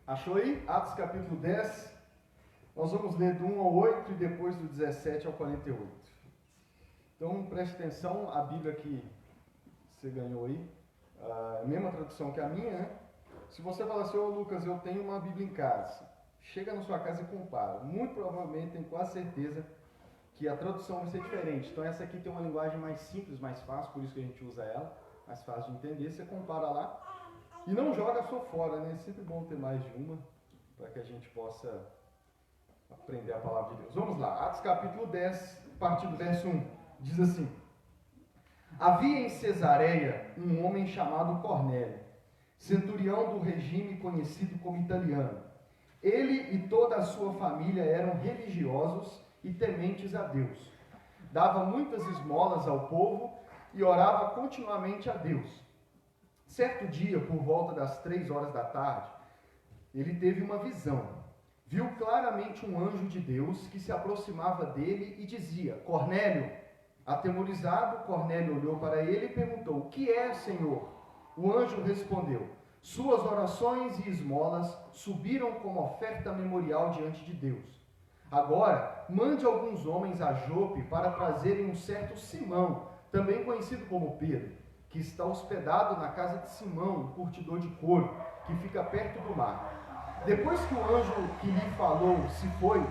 Achou aí? Atos capítulo 10. Nós vamos ler do 1 ao 8 e depois do 17 ao 48. Então preste atenção, a Bíblia que você ganhou aí, a mesma tradução que a minha, né? Se você falar assim, ô Lucas, eu tenho uma Bíblia em casa, chega na sua casa e compara. Muito provavelmente, tenho quase certeza, que a tradução vai ser diferente. Então essa aqui tem uma linguagem mais simples, mais fácil, por isso que a gente usa ela, mais fácil de entender. Você compara lá e não joga só fora, né? É sempre bom ter mais de uma, para que a gente possa aprender a palavra de Deus. Vamos lá, Atos capítulo 10, a partir do verso 1, diz assim: Havia em Cesareia um homem chamado Cornélio, centurião do regime conhecido como italiano. Ele e toda a sua família eram religiosos e tementes a Deus. Dava muitas esmolas ao povo e orava continuamente a Deus. Certo dia, por volta das 3 horas da tarde, ele teve uma visão. Viu claramente um anjo de Deus que se aproximava dele e dizia: Cornélio. Atemorizado, Cornélio olhou para ele e perguntou: O que é, Senhor? O anjo respondeu: Suas orações e esmolas subiram como oferta memorial diante de Deus. Agora, mande alguns homens a Jope para trazerem um certo Simão, também conhecido como Pedro, que está hospedado na casa de Simão, um curtidor de couro, que fica perto do mar. Depois que o anjo que lhe falou se foi,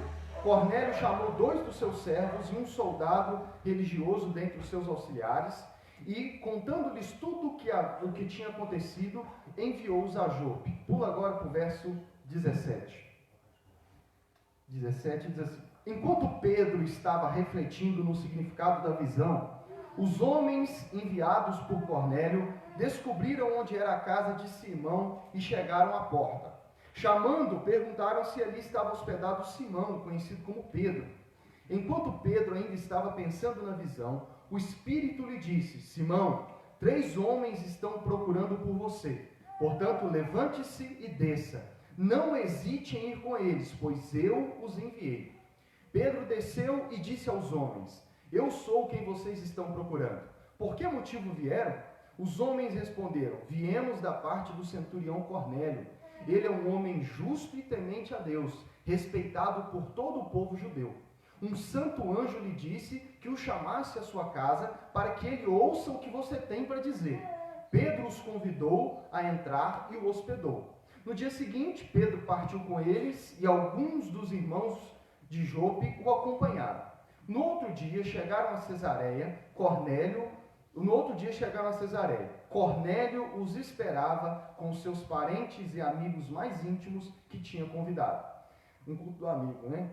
Cornélio chamou 2 dos seus servos e um soldado religioso dentre os seus auxiliares, e, contando-lhes tudo o que tinha acontecido, enviou-os a Jope. Pula agora para o verso 17. 17 diz assim: Enquanto Pedro estava refletindo no significado da visão, os homens enviados por Cornélio descobriram onde era a casa de Simão e chegaram à porta. Chamando, perguntaram se ali estava hospedado Simão, conhecido como Pedro. Enquanto Pedro ainda estava pensando na visão, o Espírito lhe disse: Simão, 3 homens estão procurando por você. Portanto, levante-se e desça. Não hesite em ir com eles, pois eu os enviei. Pedro desceu e disse aos homens: Eu sou quem vocês estão procurando. Por que motivo vieram? Os homens responderam: Viemos da parte do centurião Cornélio. Ele é um homem justo e temente a Deus, respeitado por todo o povo judeu. Um santo anjo lhe disse que o chamasse à sua casa para que ele ouça o que você tem para dizer. Pedro os convidou a entrar e o hospedou. No dia seguinte, Pedro partiu com eles e alguns dos irmãos de Jope o acompanharam. No outro dia chegaram a Cesareia. Cornélio os esperava com seus parentes e amigos mais íntimos que tinha convidado. Um culto do amigo, né?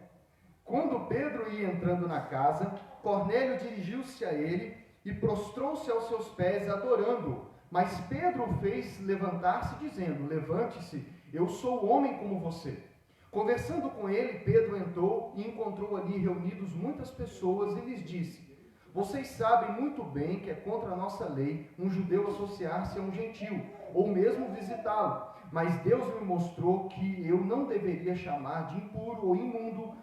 Quando Pedro ia entrando na casa, Cornélio dirigiu-se a ele e prostrou-se aos seus pés, adorando-o. Mas Pedro o fez levantar-se, dizendo: Levante-se, eu sou homem como você. Conversando com ele, Pedro entrou e encontrou ali reunidos muitas pessoas e lhes disse: Vocês sabem muito bem que é contra a nossa lei um judeu associar-se a um gentil, ou mesmo visitá-lo. Mas Deus me mostrou que eu não deveria chamar de impuro ou imundo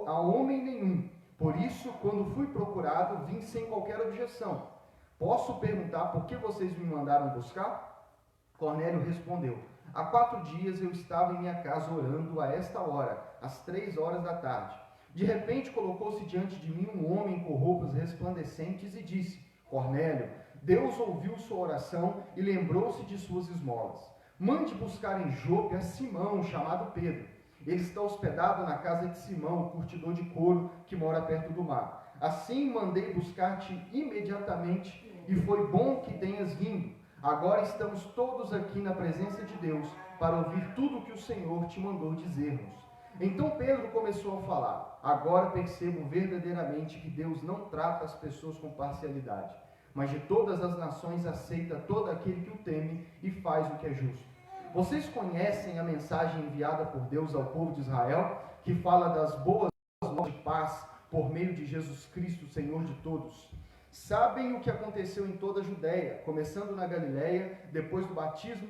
a homem nenhum. Por isso, quando fui procurado, vim sem qualquer objeção. Posso perguntar por que vocês me mandaram buscar? Cornélio respondeu: Há 4 dias eu estava em minha casa orando a esta hora, às 3 horas da tarde. De repente colocou-se diante de mim um homem com roupas resplandecentes e disse: Cornélio, Deus ouviu sua oração e lembrou-se de suas esmolas. Mande buscar em Jope a Simão, chamado Pedro. Ele está hospedado na casa de Simão, o curtidor de couro, que mora perto do mar. Assim mandei buscar-te imediatamente, e foi bom que tenhas vindo. Agora estamos todos aqui na presença de Deus, para ouvir tudo o que o Senhor te mandou dizer-nos. Então Pedro começou a falar: Agora percebo verdadeiramente que Deus não trata as pessoas com parcialidade, mas de todas as nações aceita todo aquele que o teme e faz o que é justo. Vocês conhecem a mensagem enviada por Deus ao povo de Israel, que fala das boas novas de paz por meio de Jesus Cristo, Senhor de todos. Sabem o que aconteceu em toda a Judéia, começando na Galileia, depois do batismo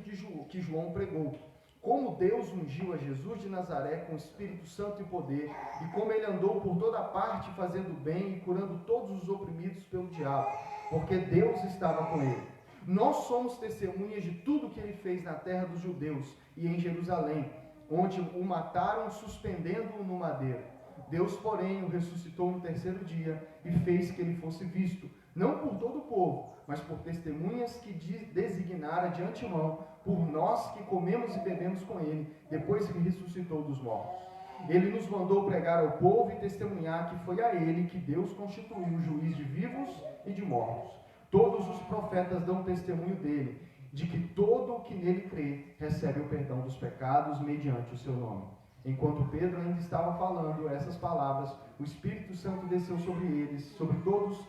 que João pregou. Como Deus ungiu a Jesus de Nazaré com o Espírito Santo e poder, e como ele andou por toda parte fazendo bem e curando todos os oprimidos pelo diabo, porque Deus estava com ele. Nós somos testemunhas de tudo que ele fez na terra dos judeus e em Jerusalém, onde o mataram suspendendo-o no madeiro. Deus, porém, o ressuscitou no terceiro dia e fez que ele fosse visto, não por todo o povo, mas por testemunhas que designara de antemão, por nós que comemos e bebemos com ele, depois que ressuscitou dos mortos. Ele nos mandou pregar ao povo e testemunhar que foi a ele que Deus constituiu juiz de vivos e de mortos. Todos os profetas dão testemunho dele, de que todo o que nele crê recebe o perdão dos pecados mediante o seu nome. Enquanto Pedro ainda estava falando essas palavras, o Espírito Santo desceu sobre eles, sobre todos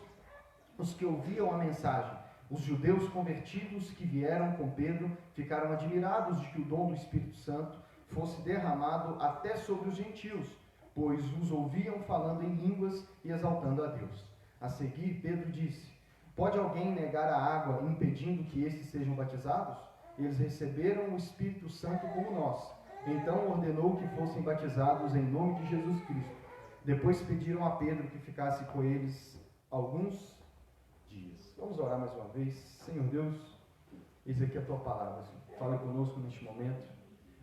os que ouviam a mensagem. Os judeus convertidos que vieram com Pedro ficaram admirados de que o dom do Espírito Santo fosse derramado até sobre os gentios, pois os ouviam falando em línguas e exaltando a Deus. A seguir, Pedro disse: pode alguém negar a água, impedindo que estes sejam batizados? Eles receberam o Espírito Santo como nós. Então ordenou que fossem batizados em nome de Jesus Cristo. Depois pediram a Pedro que ficasse com eles alguns dias. Vamos orar mais uma vez. Senhor Deus, eis aqui a tua palavra. Senhor. Fala conosco neste momento.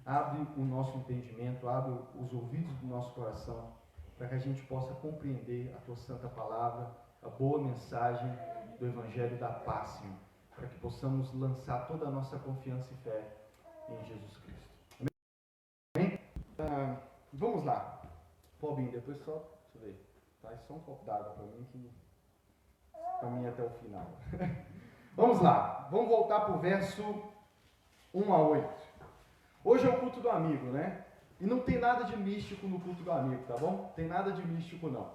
Abre o nosso entendimento, abre os ouvidos do nosso coração, para que a gente possa compreender a tua santa palavra, a boa mensagem do Evangelho da paz, Senhor, para que possamos lançar toda a nossa confiança e fé em Jesus Cristo. Amém? Vamos lá. Pobinho, depois só, deixa eu ver, traz só um copo d'água para mim, que para mim até o final. Vamos lá, vamos voltar para o verso 1 a 8. Hoje é o culto do amigo, né? E não tem nada de místico no culto do amigo, tá bom? Tem nada de místico não.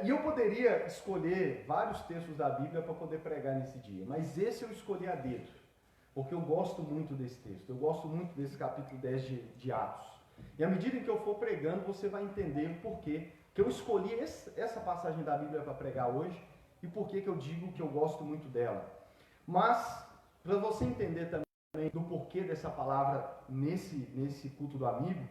E eu poderia escolher vários textos da Bíblia para poder pregar nesse dia, mas esse eu escolhi a dedo, porque eu gosto muito desse texto, eu gosto muito desse capítulo 10 de Atos. E à medida em que eu for pregando, você vai entender o porquê que eu escolhi essa passagem da Bíblia para pregar hoje e porquê que eu digo que eu gosto muito dela. Mas, para você entender também do porquê dessa palavra nesse culto do amigo,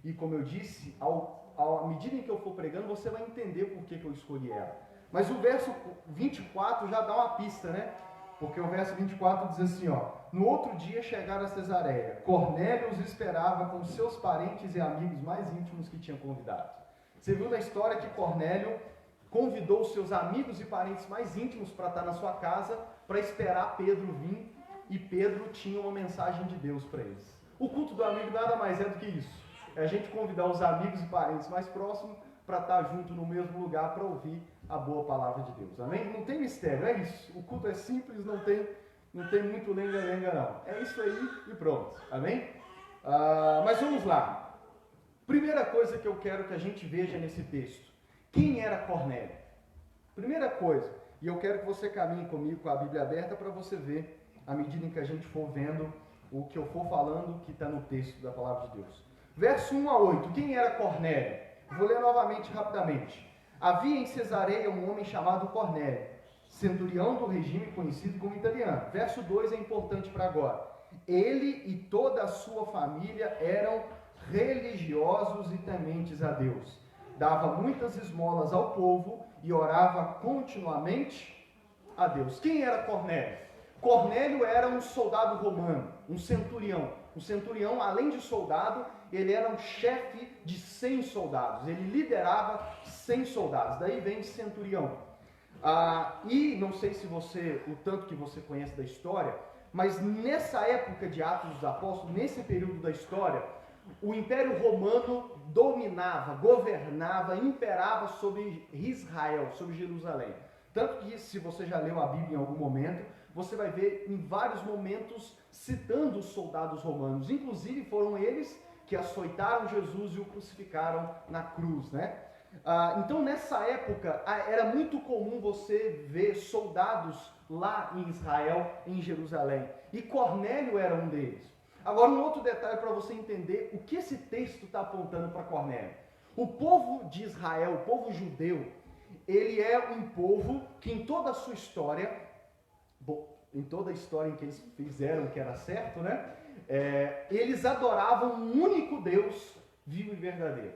e como eu disse, à medida em que eu for pregando, você vai entender por que eu escolhi ela. Mas o verso 24 já dá uma pista, né? Porque o verso 24 diz assim, ó: no outro dia chegaram a Cesareia. Cornélio os esperava com seus parentes e amigos mais íntimos que tinha convidado. Você viu na história que Cornélio convidou seus amigos e parentes mais íntimos para estar na sua casa, para esperar Pedro vir, e Pedro tinha uma mensagem de Deus para eles. O culto do amigo nada mais é do que isso. É a gente convidar os amigos e parentes mais próximos para estar junto no mesmo lugar para ouvir a boa palavra de Deus. Amém? Não tem mistério, é isso. O culto é simples, não tem muito lenga-lenga não. É isso aí e pronto. Amém? Mas vamos lá. Primeira coisa que eu quero que a gente veja nesse texto. Quem era Cornélio? Primeira coisa, e eu quero que você caminhe comigo com a Bíblia aberta para você ver, à medida em que a gente for vendo o que eu for falando, que está no texto da palavra de Deus. Verso 1 a 8. Quem era Cornélio? Vou ler novamente rapidamente. Havia em Cesareia um homem chamado Cornélio, centurião do regime conhecido como italiano. Verso 2 é importante para agora. Ele e toda a sua família eram religiosos e tementes a Deus. Dava muitas esmolas ao povo e orava continuamente a Deus. Quem era Cornélio? Cornélio era um soldado romano, um centurião. O centurião, além de soldado, ele era um chefe de 100 soldados. Ele liderava 100 soldados. Daí vem de centurião. E não sei se o tanto que você conhece da história, mas nessa época de Atos dos Apóstolos, nesse período da história, o Império Romano dominava, governava, imperava sobre Israel, sobre Jerusalém. Tanto que, se você já leu a Bíblia em algum momento, você vai ver em vários momentos citando os soldados romanos. Inclusive foram eles que açoitaram Jesus e o crucificaram na cruz, né? Então nessa época era muito comum você ver soldados lá em Israel, em Jerusalém. E Cornélio era um deles. Agora um outro detalhe para você entender o que esse texto está apontando para Cornélio. O povo de Israel, o povo judeu, ele é um povo que em toda a sua história, em toda a história em que eles fizeram que era certo, né? Eles adoravam um único Deus vivo e verdadeiro.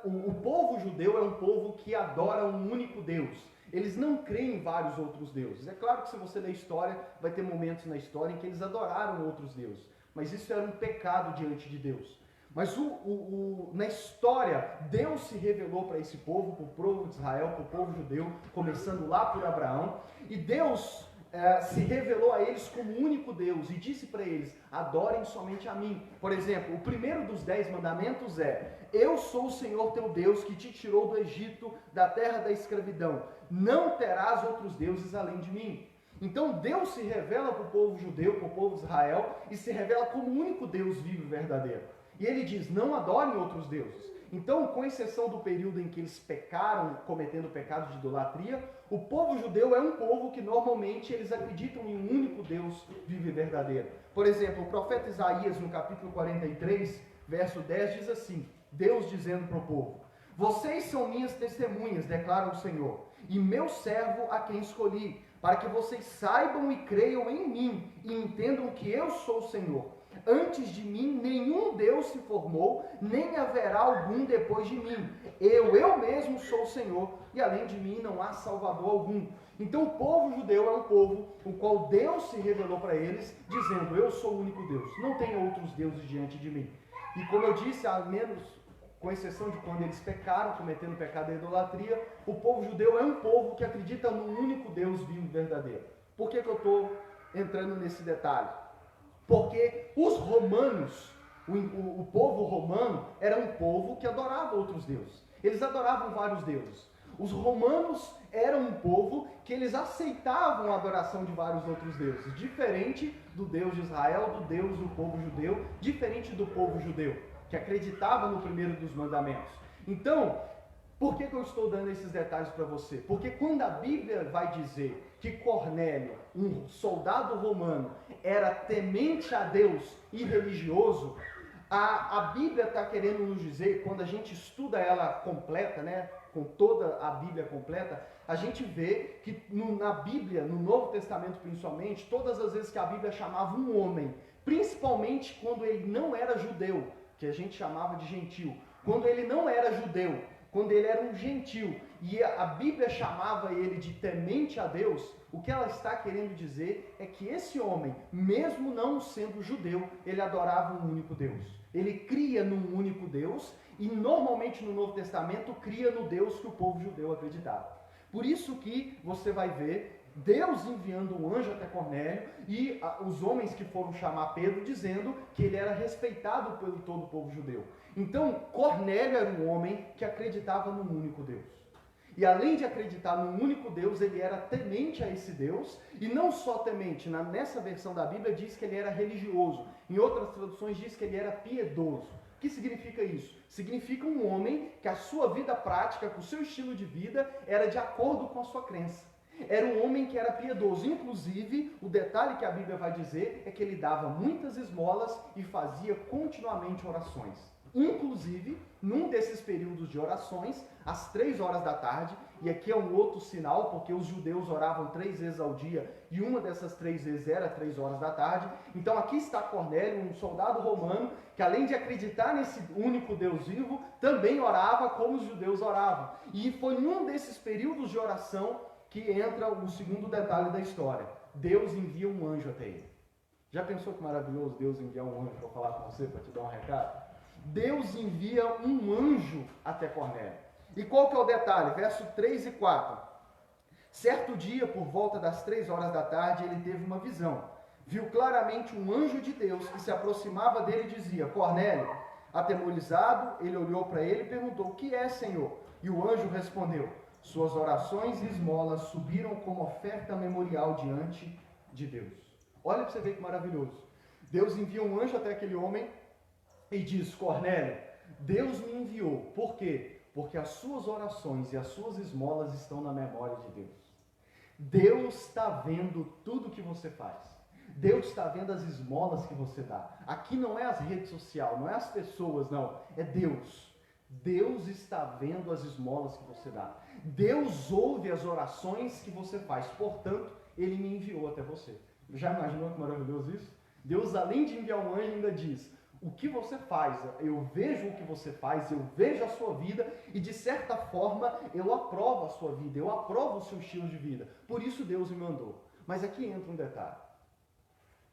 O povo judeu é um povo que adora um único Deus. Eles não creem em vários outros deuses. É claro que se você ler a história, vai ter momentos na história em que eles adoraram outros deuses. Mas isso era um pecado diante de Deus. Mas na história, Deus se revelou para esse povo, para o povo de Israel, para o povo judeu, começando lá por Abraão, e Deus se revelou a eles como o único Deus e disse para eles: adorem somente a mim. Por exemplo, o primeiro dos 10 mandamentos é: eu sou o Senhor teu Deus que te tirou do Egito, da terra da escravidão. Não terás outros deuses além de mim. Então Deus se revela para o povo judeu, para o povo de Israel, e se revela como o único Deus vivo e verdadeiro. E ele diz: não adorem outros deuses. Então, com exceção do período em que eles pecaram, cometendo pecados de idolatria, o povo judeu é um povo que normalmente eles acreditam em um único Deus vivo e verdadeiro. Por exemplo, o profeta Isaías, no capítulo 43, verso 10, diz assim, Deus dizendo para o povo: vocês são minhas testemunhas, declara o Senhor, e meu servo a quem escolhi, para que vocês saibam e creiam em mim, e entendam que eu sou o Senhor. Antes de mim nenhum Deus se formou, nem haverá algum depois de mim. Eu mesmo sou o Senhor, e além de mim não há salvador algum. Então o povo judeu é um povo o qual Deus se revelou para eles, dizendo: eu sou o único Deus, não tem outros deuses diante de mim. E como eu disse, ao menos com exceção de quando eles pecaram, cometendo o pecado da idolatria, o povo judeu é um povo que acredita no único Deus vivo e verdadeiro. Por que eu estou entrando nesse detalhe? Porque os romanos, o povo romano, era um povo que adorava outros deuses. Eles adoravam vários deuses. Os romanos eram um povo que eles aceitavam a adoração de vários outros deuses, diferente do Deus de Israel, do Deus do povo judeu, diferente do povo judeu, que acreditava no primeiro dos mandamentos. Então, por que eu estou dando esses detalhes para você? Porque quando a Bíblia vai dizer que Cornélio, um soldado romano, era temente a Deus e religioso, a Bíblia está querendo nos dizer, quando a gente estuda ela completa, né, com toda a Bíblia completa, a gente vê que na Bíblia, no Novo Testamento principalmente, todas as vezes que a Bíblia chamava um homem, principalmente quando ele não era judeu, que a gente chamava de gentil, quando ele não era judeu, quando ele era um gentil, e a Bíblia chamava ele de temente a Deus, o que ela está querendo dizer é que esse homem, mesmo não sendo judeu, ele adorava um único Deus. Ele cria num único Deus, e normalmente no Novo Testamento cria no Deus que o povo judeu acreditava. Por isso que você vai ver Deus enviando um anjo até Cornélio e os homens que foram chamar Pedro dizendo que ele era respeitado pelo todo o povo judeu. Então, Cornélio era um homem que acreditava num único Deus. E além de acreditar num único Deus, ele era temente a esse Deus, e não só temente, nessa versão da Bíblia diz que ele era religioso, em outras traduções diz que ele era piedoso. O que significa isso? Significa um homem que a sua vida prática, com o seu estilo de vida, era de acordo com a sua crença. Era um homem que era piedoso. Inclusive, o detalhe que a Bíblia vai dizer é que ele dava muitas esmolas e fazia continuamente orações. Inclusive, num desses períodos de orações, às 3 horas da tarde, e aqui é um outro sinal, porque os judeus oravam 3 vezes ao dia, e uma dessas 3 vezes era 3 horas da tarde. Então aqui está Cornélio, um soldado romano, que além de acreditar nesse único Deus vivo, também orava como os judeus oravam. E foi num desses períodos de oração que entra o segundo detalhe da história. Deus envia um anjo até ele. Já pensou que maravilhoso Deus enviar um anjo para falar com você, para te dar um recado? Deus envia um anjo até Cornélio. E qual que é o detalhe? Verso 3 e 4. Certo dia, por volta das 3 horas da tarde, ele teve uma visão. Viu claramente um anjo de Deus que se aproximava dele e dizia: Cornélio. Atemorizado, ele olhou para ele e perguntou: o que é, Senhor? E o anjo respondeu: suas orações e esmolas subiram como oferta memorial diante de Deus. Olha para você ver que maravilhoso. Deus envia um anjo até aquele homem e diz: Cornélio, Deus me enviou. Por quê? Porque as suas orações e as suas esmolas estão na memória de Deus. Deus está vendo tudo que você faz. Deus está vendo as esmolas que você dá. Aqui não é as redes sociais, não é as pessoas, não. É Deus. Deus está vendo as esmolas que você dá. Deus ouve as orações que você faz. Portanto, Ele me enviou até você. Já imaginou que maravilhoso isso? Deus, além de enviar um anjo, ainda diz: o que você faz, eu vejo o que você faz, eu vejo a sua vida e de certa forma eu aprovo a sua vida, eu aprovo o seu estilo de vida. Por isso Deus me mandou. Mas aqui entra um detalhe.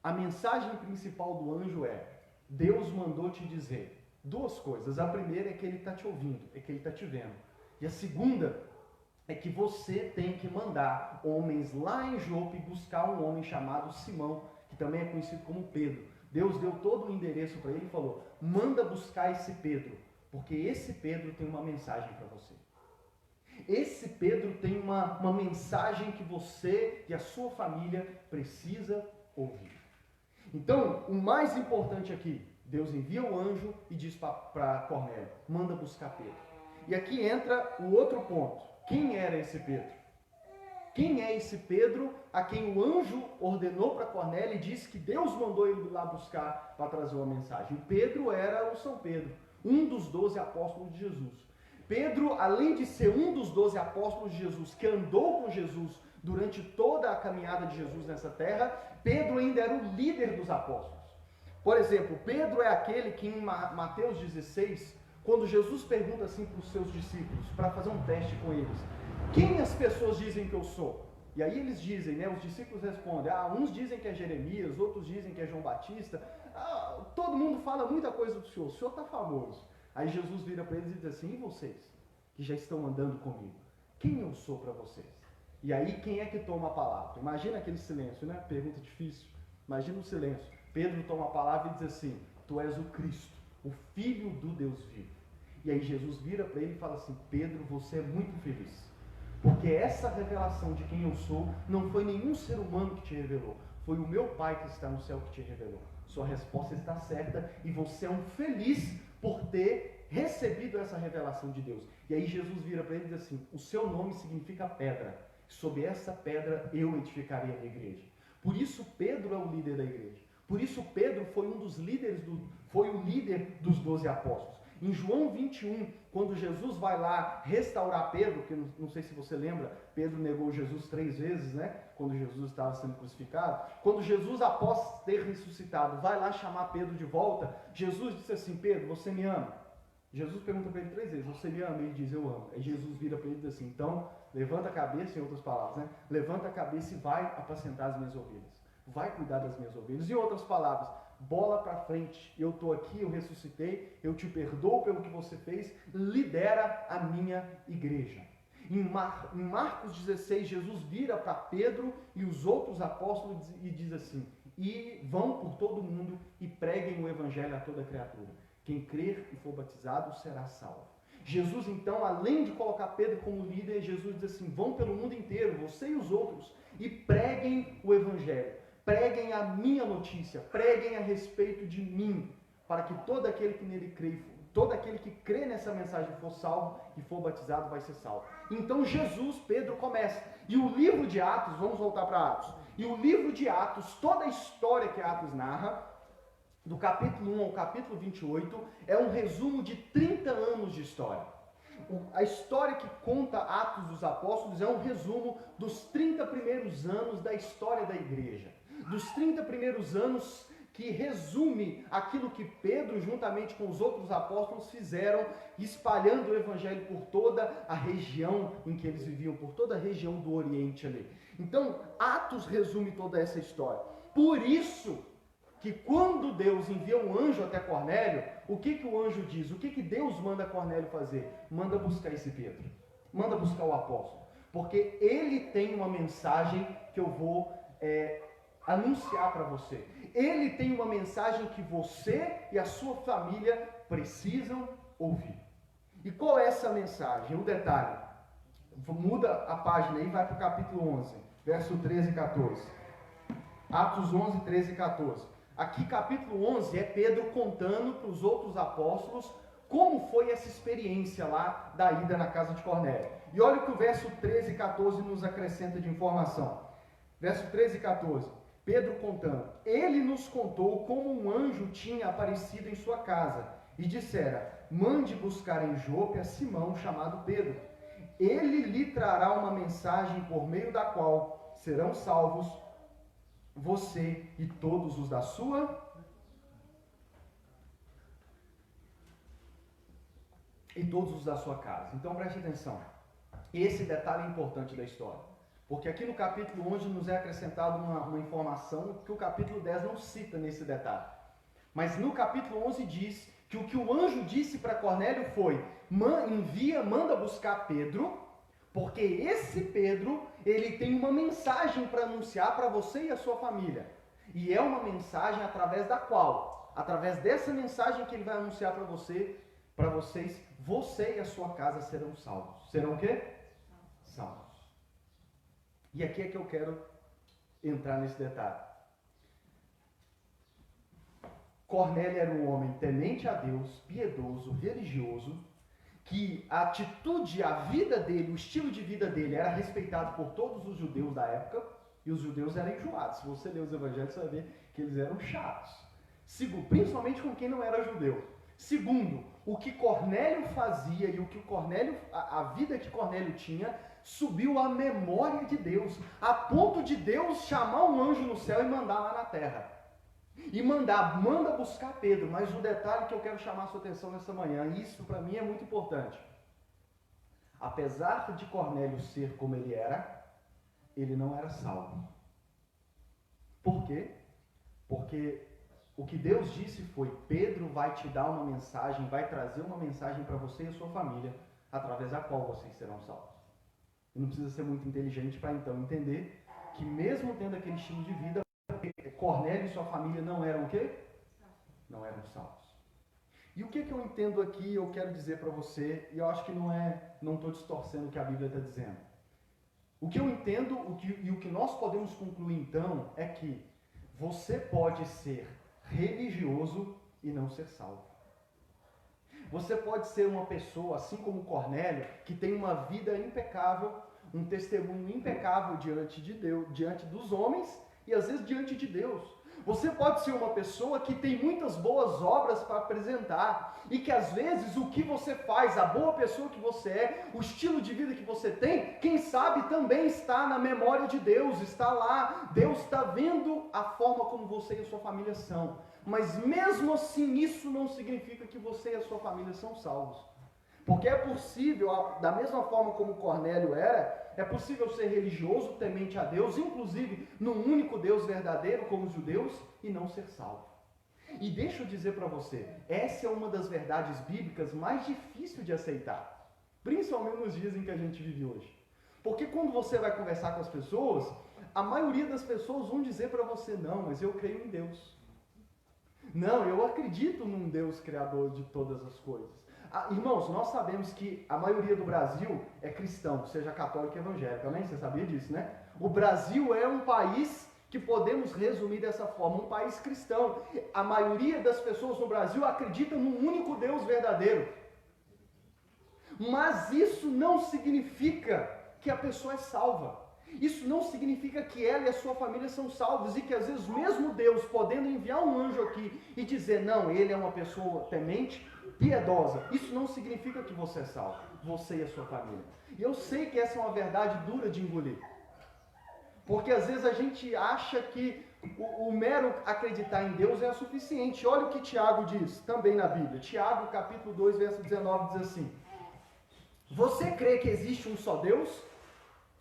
A mensagem principal do anjo é: Deus mandou te dizer duas coisas. A primeira é que ele está te ouvindo, é que ele está te vendo. E a segunda é que você tem que mandar homens lá em Jope buscar um homem chamado Simão, que também é conhecido como Pedro. Deus deu todo o endereço para ele e falou: manda buscar esse Pedro, porque esse Pedro tem uma mensagem para você. Esse Pedro tem uma mensagem que você e a sua família precisa ouvir. Então, o mais importante aqui, Deus envia o anjo e diz para Cornélio: manda buscar Pedro. E aqui entra o outro ponto. Quem era esse Pedro? Quem é esse Pedro a quem o anjo ordenou para Cornélio e disse que Deus mandou ele lá buscar para trazer uma mensagem? O Pedro era o São Pedro, um dos 12 apóstolos de Jesus. Pedro, além de ser um dos 12 apóstolos de Jesus, que andou com Jesus durante toda a caminhada de Jesus nessa terra, Pedro ainda era o líder dos apóstolos. Por exemplo, Pedro é aquele que em Mateus 16, quando Jesus pergunta assim para os seus discípulos, para fazer um teste com eles: quem as pessoas dizem que eu sou? E aí eles dizem, né, os discípulos respondem: uns dizem que é Jeremias, outros dizem que é João Batista, todo mundo fala muita coisa do Senhor, o Senhor está famoso. Aí Jesus vira para eles e diz assim: e vocês, que já estão andando comigo, quem eu sou para vocês? E aí quem é que toma a palavra? Imagina aquele silêncio, né? Pergunta difícil. Imagina o silêncio. Pedro toma a palavra e diz assim: tu és o Cristo, o Filho do Deus vivo. E aí Jesus vira para ele e fala assim: Pedro, você é muito feliz, porque essa revelação de quem eu sou não foi nenhum ser humano que te revelou, foi o meu Pai que está no céu que te revelou. Sua resposta está certa e você é um feliz por ter recebido essa revelação de Deus. E aí Jesus vira para ele e diz assim: o seu nome significa pedra, sob essa pedra eu edificarei a minha igreja. Por isso Pedro é o líder da igreja. Por isso Pedro foi um dos líderes, foi o líder dos 12 apóstolos. Em João 21, quando Jesus vai lá restaurar Pedro, que não sei se você lembra, Pedro negou Jesus 3 vezes, né? Quando Jesus estava sendo crucificado. Quando Jesus, após ter ressuscitado, vai lá chamar Pedro de volta, Jesus disse assim: Pedro, você me ama? Jesus pergunta para ele 3 vezes: você me ama? Ele diz: eu amo. Aí Jesus vira para ele e diz assim: então, levanta a cabeça, em outras palavras, né? Levanta a cabeça e vai apacentar as minhas ovelhas. Vai cuidar das minhas ovelhas. Em outras palavras, bola para frente, eu estou aqui, eu ressuscitei, eu te perdoo pelo que você fez, lidera a minha igreja. Em Marcos 16, Jesus vira para Pedro e os outros apóstolos e diz assim: e vão por todo mundo e preguem o evangelho a toda criatura. Quem crer e for batizado será salvo. Jesus, então, além de colocar Pedro como líder, Jesus diz assim: vão pelo mundo inteiro, você e os outros, e preguem o evangelho. Preguem a minha notícia, preguem a respeito de mim, para que todo aquele que nele crê, todo aquele que crê nessa mensagem for salvo e for batizado vai ser salvo. Então Jesus, Pedro começa. E o livro de Atos, vamos voltar para Atos. E o livro de Atos, toda a história que Atos narra, do capítulo 1 ao capítulo 28, é um resumo de 30 anos de história. A história que conta Atos dos Apóstolos é um resumo dos 30 primeiros anos da história da igreja. Dos 30 primeiros anos que resume aquilo que Pedro, juntamente com os outros apóstolos, fizeram, espalhando o evangelho por toda a região em que eles viviam, por toda a região do Oriente ali. Então, Atos resume toda essa história. Por isso que quando Deus envia um anjo até Cornélio, o que o anjo diz? O que Deus manda Cornélio fazer? Manda buscar esse Pedro. Manda buscar o apóstolo. Porque ele tem uma mensagem que eu vou anunciar para você. Ele tem uma mensagem que você e a sua família precisam ouvir. E qual é essa mensagem? O detalhe. Muda a página e vai para o capítulo 11, verso 13 e 14. Atos 11, 13 e 14. Aqui, capítulo 11, é Pedro contando para os outros apóstolos como foi essa experiência lá da ida na casa de Cornélio. E olha o que o verso 13 e 14 nos acrescenta de informação. Verso 13 e 14. Pedro contando: ele nos contou como um anjo tinha aparecido em sua casa e dissera: mande buscar em Jope a Simão, chamado Pedro. Ele lhe trará uma mensagem por meio da qual serão salvos você e todos os da sua casa. Então preste atenção. Esse detalhe é importante da história. Porque aqui no capítulo 11 nos é acrescentada uma informação que o capítulo 10 não cita nesse detalhe. Mas no capítulo 11 diz que o que o anjo disse para Cornélio foi: manda buscar Pedro, porque esse Pedro, ele tem uma mensagem para anunciar para você e a sua família. E é uma mensagem através da qual, através dessa mensagem que ele vai anunciar para vocês, você e a sua casa serão salvos. Serão o quê? Salvos. E aqui é que eu quero entrar nesse detalhe. Cornélio era um homem temente a Deus, piedoso, religioso, que a atitude, a vida dele, o estilo de vida dele era respeitado por todos os judeus da época, e os judeus eram enjoados. Se você ler os evangelhos, você vai ver que eles eram chatos. Principalmente com quem não era judeu. Segundo, o que Cornélio fazia e o que a vida que Cornélio tinha subiu à memória de Deus, a ponto de Deus chamar um anjo no céu e mandar lá na terra. E manda buscar Pedro. Mas o detalhe que eu quero chamar a sua atenção nessa manhã, e isso para mim é muito importante. Apesar de Cornélio ser como ele era, ele não era salvo. Por quê? Porque o que Deus disse foi: Pedro vai te dar uma mensagem, vai trazer uma mensagem para você e a sua família, através da qual vocês serão salvos. E não precisa ser muito inteligente para então entender que mesmo tendo aquele estilo de vida, Cornélio e sua família não eram o quê? Não eram salvos. E o que eu entendo aqui, eu quero dizer para você, e eu acho que não estou distorcendo o que a Bíblia está dizendo. O que eu entendo e o que nós podemos concluir então é que você pode ser religioso e não ser salvo. Você pode ser uma pessoa, assim como Cornélio, que tem uma vida impecável, um testemunho impecável diante de Deus, diante dos homens e às vezes diante de Deus. Você pode ser uma pessoa que tem muitas boas obras para apresentar e que às vezes o que você faz, a boa pessoa que você é, o estilo de vida que você tem, quem sabe também está na memória de Deus, está lá, Deus está vendo a forma como você e a sua família são. Mas mesmo assim isso não significa que você e a sua família são salvos. Porque é possível, da mesma forma como Cornélio era, é possível ser religioso, temente a Deus, inclusive num único Deus verdadeiro, como os judeus, e não ser salvo. E deixa eu dizer para você, essa é uma das verdades bíblicas mais difíceis de aceitar, principalmente nos dias em que a gente vive hoje. Porque quando você vai conversar com as pessoas, a maioria das pessoas vão dizer para você: não, mas eu creio em Deus. Não, eu acredito num Deus criador de todas as coisas. Irmãos, nós sabemos que a maioria do Brasil é cristão, seja católico ou evangélico, né? Você sabia disso, né? O Brasil é um país que podemos resumir dessa forma, um país cristão. A maioria das pessoas no Brasil acredita num único Deus verdadeiro. Mas isso não significa que a pessoa é salva. Isso não significa que ela e a sua família são salvos e que às vezes mesmo Deus podendo enviar um anjo aqui e dizer: não, ele é uma pessoa temente, piedosa, isso não significa que você é salvo, você e a sua família. E eu sei que essa é uma verdade dura de engolir, porque às vezes a gente acha que o mero acreditar em Deus é o suficiente. Olha o que Tiago diz também na Bíblia. Tiago capítulo 2 verso 19 diz assim: você crê que existe um só Deus?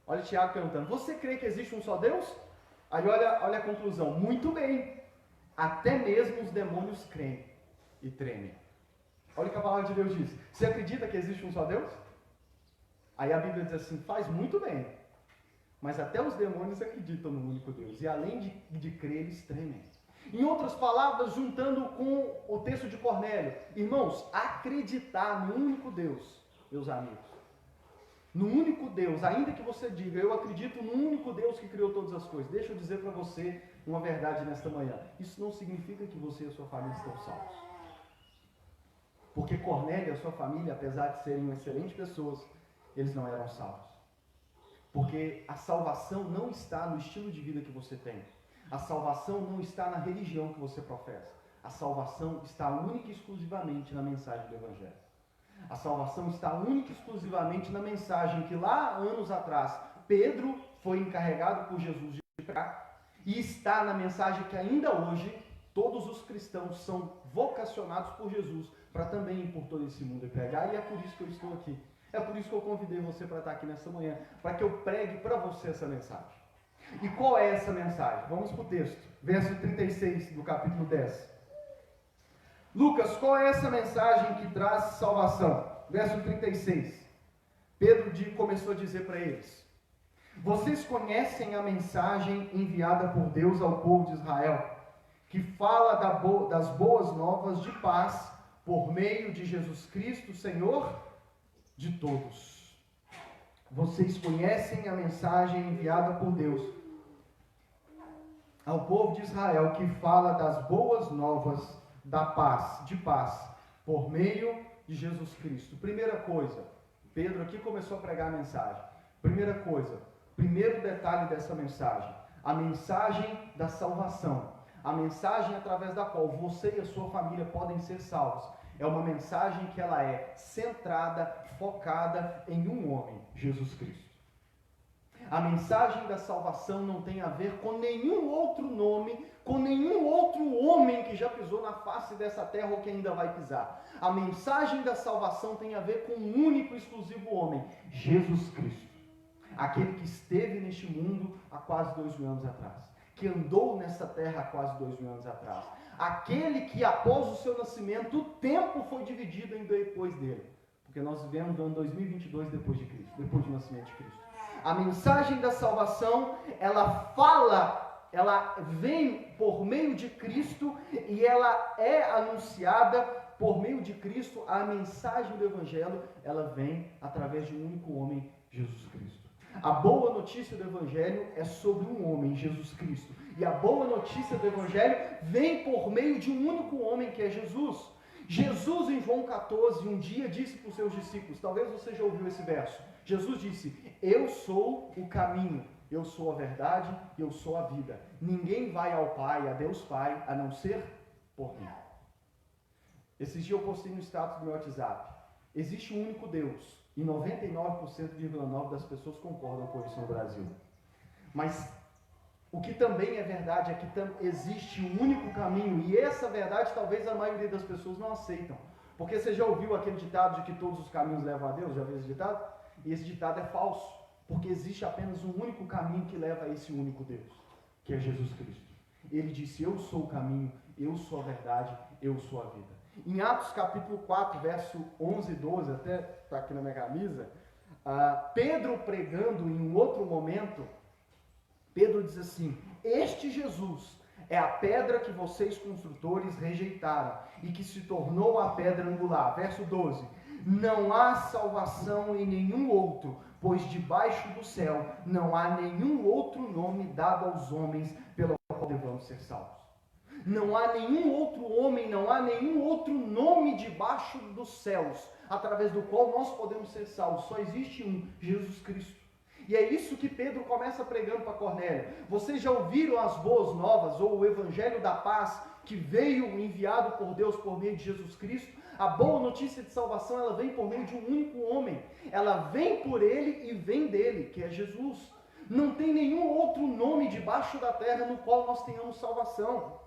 Olha Tiago perguntando: você crê que existe um só Deus? Aí olha a conclusão: muito bem, até mesmo os demônios creem e tremem. Olha o que a palavra de Deus diz: você acredita que existe um só Deus? Aí a Bíblia diz assim: faz muito bem, mas até os demônios acreditam no único Deus, e além de crer, eles tremem. Em outras palavras, juntando com o texto de Cornélio, irmãos, acreditar no único Deus, meus amigos, no único Deus, ainda que você diga: eu acredito no único Deus que criou todas as coisas, deixa eu dizer para você uma verdade nesta manhã: isso não significa que você e a sua família estão salvos. Porque Cornélio e a sua família, apesar de serem excelentes pessoas, eles não eram salvos. Porque a salvação não está no estilo de vida que você tem. A salvação não está na religião que você professa. A salvação está única e exclusivamente na mensagem do Evangelho. A salvação está única e exclusivamente na mensagem que lá anos atrás Pedro foi encarregado por Jesus de pregar, e está na mensagem que ainda hoje todos os cristãos são vocacionados por Jesus para também ir por todo esse mundo e pregar, e é por isso que eu estou aqui. É por isso que eu convidei você para estar aqui nessa manhã, para que eu pregue para você essa mensagem. E qual é essa mensagem? Vamos para o texto, verso 36 do capítulo 10. Lucas, qual é essa mensagem que traz salvação? Verso 36. Pedro começou a dizer para eles: vocês conhecem a mensagem enviada por Deus ao povo de Israel, que fala das boas novas de paz por meio de Jesus Cristo, Senhor de todos. Vocês conhecem a mensagem enviada por Deus ao povo de Israel, que fala das boas novas da paz, de paz, por meio de Jesus Cristo. Primeira coisa, Pedro aqui começou a pregar a mensagem. Primeira coisa, primeiro detalhe dessa mensagem, a mensagem da salvação. A mensagem através da qual você e a sua família podem ser salvos. É uma mensagem que ela é centrada, focada em um homem, Jesus Cristo. A mensagem da salvação não tem a ver com nenhum outro nome, com nenhum outro homem que já pisou na face dessa terra ou que ainda vai pisar. A mensagem da salvação tem a ver com um único e exclusivo homem, Jesus Cristo. Aquele que esteve neste mundo há quase 2000 anos atrás, que andou nessa terra há quase 2000 anos atrás. Aquele que após o seu nascimento, o tempo foi dividido em depois dele. Porque nós vivemos no ano 2022 depois de Cristo, depois do nascimento de Cristo. A mensagem da salvação, ela vem por meio de Cristo e ela é anunciada por meio de Cristo. A mensagem do Evangelho, ela vem através de um único homem, Jesus Cristo. A boa notícia do Evangelho é sobre um homem, Jesus Cristo. E a boa notícia do Evangelho vem por meio de um único homem, que é Jesus. Jesus, em João 14, um dia disse para os seus discípulos, talvez você já ouviu esse verso. Jesus disse: eu sou o caminho, eu sou a verdade, eu sou a vida. Ninguém vai ao Pai, a Deus Pai, a não ser por mim. Esses dias eu postei no status do meu WhatsApp. Existe um único Deus. E 99,9% das pessoas concordam com isso no Brasil. Mas o que também é verdade é que existe um único caminho. E essa verdade talvez a maioria das pessoas não aceitam. Porque você já ouviu aquele ditado de que todos os caminhos levam a Deus? Já viu esse ditado? E esse ditado é falso. Porque existe apenas um único caminho que leva a esse único Deus, que é Jesus Cristo. Ele disse: eu sou o caminho, eu sou a verdade, eu sou a vida. Em Atos capítulo 4, verso 11 e 12, até está aqui na minha camisa, Pedro pregando em um outro momento, Pedro diz assim: este Jesus é a pedra que vocês construtores rejeitaram e que se tornou a pedra angular. Verso 12: não há salvação em nenhum outro, pois debaixo do céu não há nenhum outro nome dado aos homens pelo qual devamos ser salvos. Não há nenhum outro homem, não há nenhum outro nome debaixo dos céus, através do qual nós podemos ser salvos. Só existe um, Jesus Cristo. E é isso que Pedro começa pregando para Cornélio. Vocês já ouviram as boas novas, ou o Evangelho da paz, que veio enviado por Deus por meio de Jesus Cristo? A boa notícia de salvação, ela vem por meio de um único homem. Ela vem por ele e vem dele, que é Jesus. Não tem nenhum outro nome debaixo da terra no qual nós tenhamos salvação.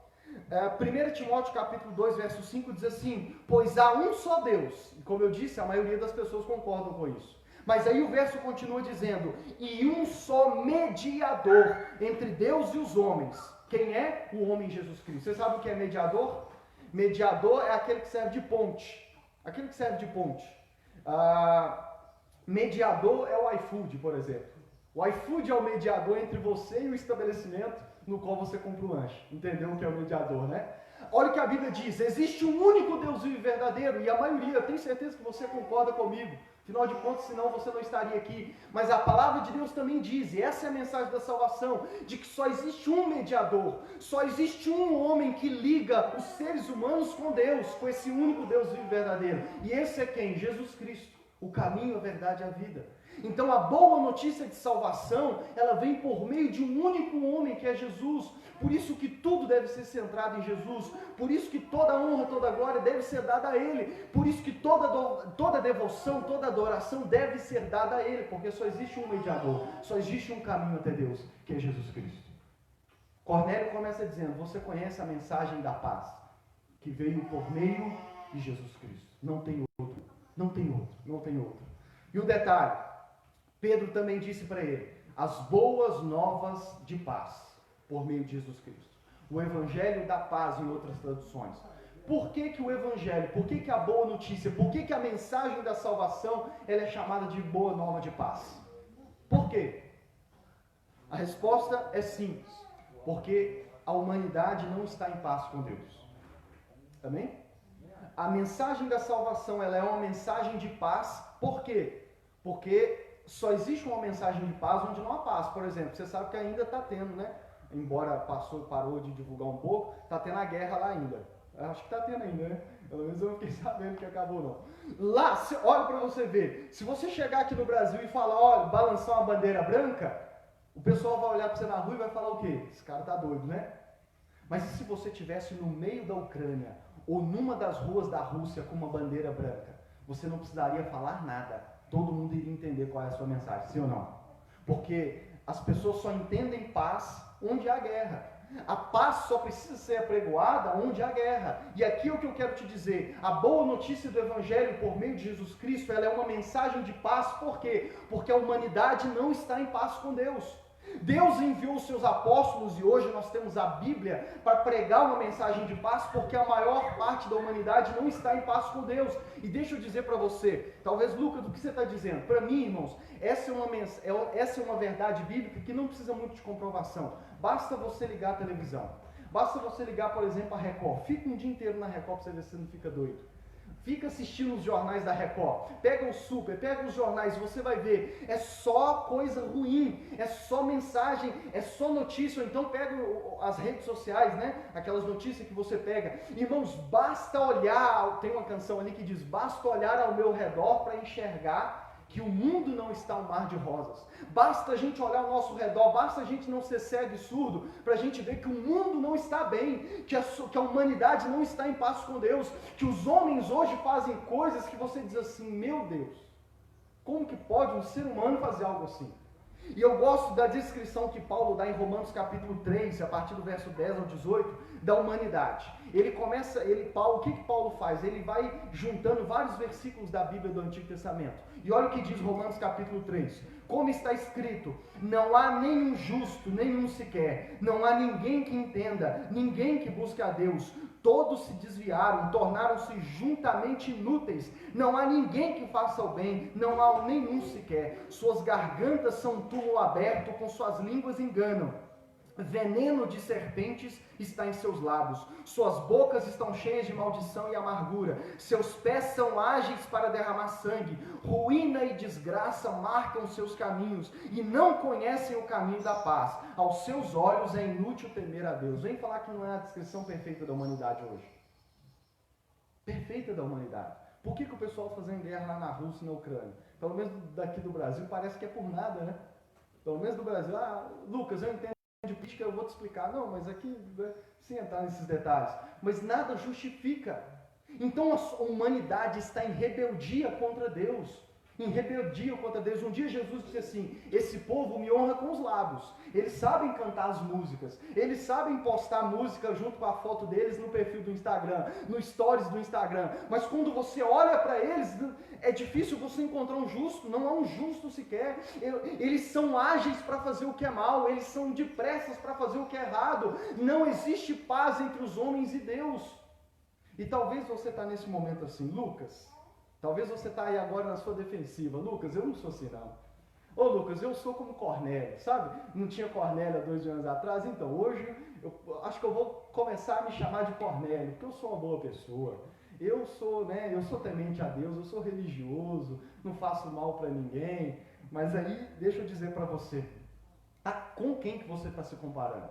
1 Timóteo capítulo 2, verso 5 diz assim: pois há um só Deus. E como eu disse, a maioria das pessoas concordam com isso. Mas aí o verso continua dizendo: e um só mediador entre Deus e os homens. Quem é? O homem Jesus Cristo. Você sabe o que é mediador? Mediador é aquele que serve de ponte. Aquele que serve de ponte. Mediador é o iFood, por exemplo. O iFood é o mediador entre você e o estabelecimento no qual você compra o lanche. Entendeu o que é o mediador, né? Olha o que a Bíblia diz: existe um único Deus vivo e verdadeiro, e a maioria, eu tenho certeza que você concorda comigo. Afinal de contas, senão você não estaria aqui. Mas a palavra de Deus também diz, e essa é a mensagem da salvação, de que só existe um mediador, só existe um homem que liga os seres humanos com Deus, com esse único Deus vivo e verdadeiro. E esse é quem? Jesus Cristo, o caminho, a verdade e a vida. Então a boa notícia de salvação, ela vem por meio de um único homem, que é Jesus. Por isso que tudo deve ser centrado em Jesus. Por isso que toda honra, toda glória deve ser dada a Ele. Por isso que toda devoção, toda adoração deve ser dada a Ele. Porque só existe um mediador, só existe um caminho até Deus, que é Jesus Cristo. Cornélio começa dizendo: você conhece a mensagem da paz, que veio por meio de Jesus Cristo. Não tem outro, não tem outro, não tem outro. E o detalhe, Pedro também disse para ele, as boas novas de paz, por meio de Jesus Cristo. O evangelho da paz, em outras traduções. Por que que o evangelho, por que que a boa notícia, por que que a mensagem da salvação, ela é chamada de boa nova de paz? Por quê? A resposta é simples, porque a humanidade não está em paz com Deus. Amém? A mensagem da salvação, ela é uma mensagem de paz, por quê? Porque só existe uma mensagem de paz onde não há paz. Por exemplo, você sabe que ainda está tendo, né? Embora parou de divulgar um pouco, está tendo a guerra lá ainda. Acho que está tendo ainda, né? Pelo menos eu não fiquei sabendo que acabou, não. Lá, olha para você ver, se você chegar aqui no Brasil e falar, olha, balançar uma bandeira branca, o pessoal vai olhar para você na rua e vai falar o quê? Esse cara tá doido, né? Mas e se você estivesse no meio da Ucrânia, ou numa das ruas da Rússia com uma bandeira branca? Você não precisaria falar nada. Todo mundo iria entender qual é a sua mensagem, sim ou não? Porque as pessoas só entendem paz onde há guerra. A paz só precisa ser apregoada onde há guerra. E aqui é o que eu quero te dizer. A boa notícia do Evangelho por meio de Jesus Cristo, ela é uma mensagem de paz. Por quê? Porque a humanidade não está em paz com Deus. Deus enviou os seus apóstolos e hoje nós temos a Bíblia para pregar uma mensagem de paz, porque a maior parte da humanidade não está em paz com Deus. E deixa eu dizer para você, talvez, Lucas, do que você está dizendo? Para mim, irmãos, essa é uma verdade bíblica que não precisa muito de comprovação. Basta você ligar a televisão. Basta você ligar, por exemplo, a Record. Fica um dia inteiro na Record para você ver se você não fica doido. Fica assistindo os jornais da Record, pega o Super, pega os jornais, você vai ver, é só coisa ruim, é só mensagem, é só notícia, ou então pega as redes sociais, né, aquelas notícias que você pega. Irmãos, basta olhar, tem uma canção ali que diz, basta olhar ao meu redor para enxergar que o mundo não está um mar de rosas. Basta a gente olhar ao nosso redor, basta a gente não ser cego e surdo, para a gente ver que o mundo não está bem, que a humanidade não está em paz com Deus, que os homens hoje fazem coisas que você diz assim, meu Deus, como que pode um ser humano fazer algo assim? E eu gosto da descrição que Paulo dá em Romanos capítulo 3, a partir do verso 10 ao 18, da humanidade. O que Paulo faz? Ele vai juntando vários versículos da Bíblia do Antigo Testamento. E olha o que diz Romanos capítulo 3. Como está escrito, não há nenhum justo, nenhum sequer. Não há ninguém que entenda, ninguém que busque a Deus. Todos se desviaram, tornaram-se juntamente inúteis. Não há ninguém que faça o bem, não há nenhum sequer. Suas gargantas são túmulo aberto, com suas línguas enganam. Veneno de serpentes está em seus lábios, suas bocas estão cheias de maldição e amargura, seus pés são ágeis para derramar sangue, ruína e desgraça marcam seus caminhos, e não conhecem o caminho da paz. Aos seus olhos é inútil temer a Deus. Vem falar que não é a descrição perfeita da humanidade hoje. Perfeita da humanidade. Por que o pessoal está fazendo guerra lá na Rússia e na Ucrânia? Pelo menos daqui do Brasil parece que é por nada, né? Pelo menos do Brasil. Lucas, eu entendo de política, eu vou te explicar. Não, mas aqui, sem entrar nesses detalhes. Mas nada justifica. Então a humanidade está em rebeldia contra Deus. Em rebeldia contra Deus. Um dia Jesus disse assim, esse povo me honra com os lábios. Eles sabem cantar as músicas. Eles sabem postar música junto com a foto deles no perfil do Instagram, no stories do Instagram. Mas quando você olha para eles, é difícil você encontrar um justo. Não há um justo sequer. Eles são ágeis para fazer o que é mal. Eles são depressas para fazer o que é errado. Não existe paz entre os homens e Deus. E talvez você está nesse momento assim, Lucas. Talvez você está aí agora na sua defensiva. Lucas, eu não sou assim não. Ô Lucas, eu sou como Cornélio, sabe? Não tinha Cornélio há 2 anos atrás? Então hoje eu acho que eu vou começar a me chamar de Cornélio, porque eu sou uma boa pessoa. Eu sou temente a Deus, eu sou religioso, não faço mal para ninguém. Mas aí, deixa eu dizer para você, com quem que você está se comparando?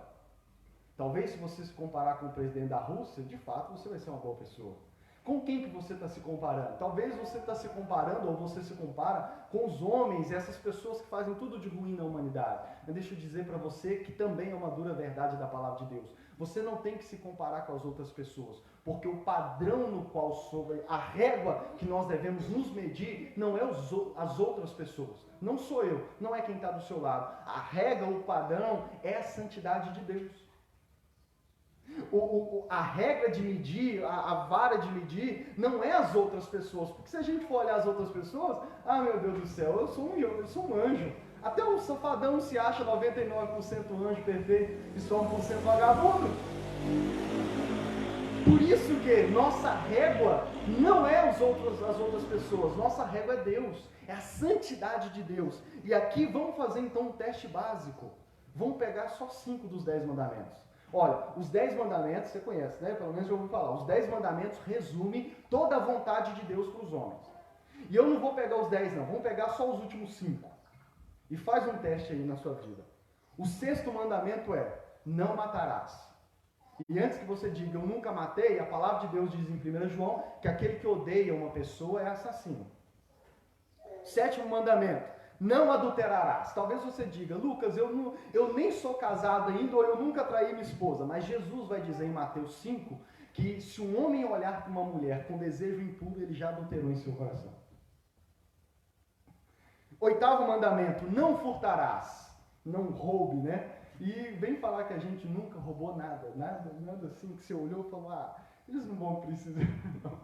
Talvez se você se comparar com o presidente da Rússia, de fato você vai ser uma boa pessoa. Com quem que você está se comparando? Talvez você está se comparando, ou você se compara com os homens, essas pessoas que fazem tudo de ruim na humanidade. Mas deixa eu dizer para você que também é uma dura verdade da palavra de Deus. Você não tem que se comparar com as outras pessoas, porque o padrão no qual sobre a régua que nós devemos nos medir não é as outras pessoas. Não sou eu, não é quem está do seu lado. A régua, o padrão é a santidade de Deus. A regra de medir, a vara de medir, não é as outras pessoas. Porque se a gente for olhar as outras pessoas, meu Deus do céu, eu sou um anjo. Até o safadão se acha 99% anjo perfeito e só 1% vagabundo. Por isso que nossa régua não é as outras pessoas, nossa régua é Deus, é a santidade de Deus. E aqui vamos fazer então um teste básico. Vamos pegar só 5 dos 10 mandamentos. Olha, os 10 mandamentos, você conhece, né? Pelo menos eu vou falar. Os 10 mandamentos resumem toda a vontade de Deus para os homens. E eu não vou pegar os 10 não, vamos pegar só os últimos 5. E faz um teste aí na sua vida. O 6º mandamento é, não matarás. E antes que você diga, eu nunca matei, a palavra de Deus diz em 1 João que aquele que odeia uma pessoa é assassino. 7º mandamento, não adulterarás. Talvez você diga, Lucas, eu nem sou casado ainda, ou eu nunca traí minha esposa. Mas Jesus vai dizer em Mateus 5, que se um homem olhar para uma mulher com desejo impuro, ele já adulterou em seu coração. 8º mandamento, não furtarás. Não roube, né? E vem falar que a gente nunca roubou nada assim, que você olhou e falou, eles não vão precisar, não.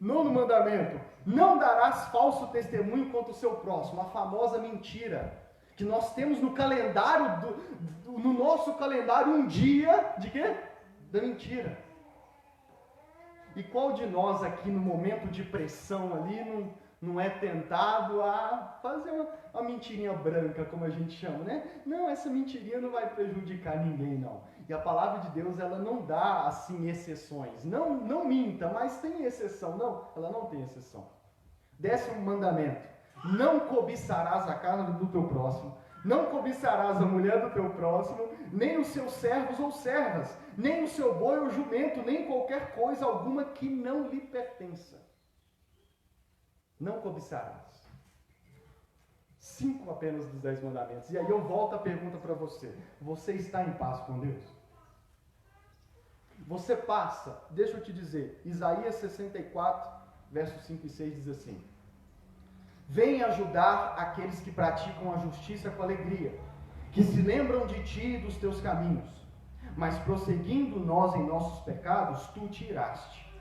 9º mandamento, não darás falso testemunho contra o seu próximo, a famosa mentira, que nós temos no calendário, no nosso calendário, um dia, de quê? Da mentira. E qual de nós aqui no momento de pressão ali, não é tentado a fazer uma mentirinha branca, como a gente chama, né? Não, essa mentirinha não vai prejudicar ninguém, não. E a palavra de Deus, ela não dá, assim, exceções. Não minta, mas tem exceção. Não, ela não tem exceção. 10º mandamento. Não cobiçarás a carne do teu próximo. Não cobiçarás a mulher do teu próximo, nem os seus servos ou servas, nem o seu boi ou jumento, nem qualquer coisa alguma que não lhe pertença. Não cobiçarás. 5 apenas dos 10 mandamentos. E aí eu volto a pergunta para você. Você está em paz com Deus? Você passa, deixa eu te dizer, Isaías 64, versos 5 e 6 diz assim: vem ajudar aqueles que praticam a justiça com alegria, que se lembram de ti e dos teus caminhos. Mas prosseguindo nós em nossos pecados, tu te iraste.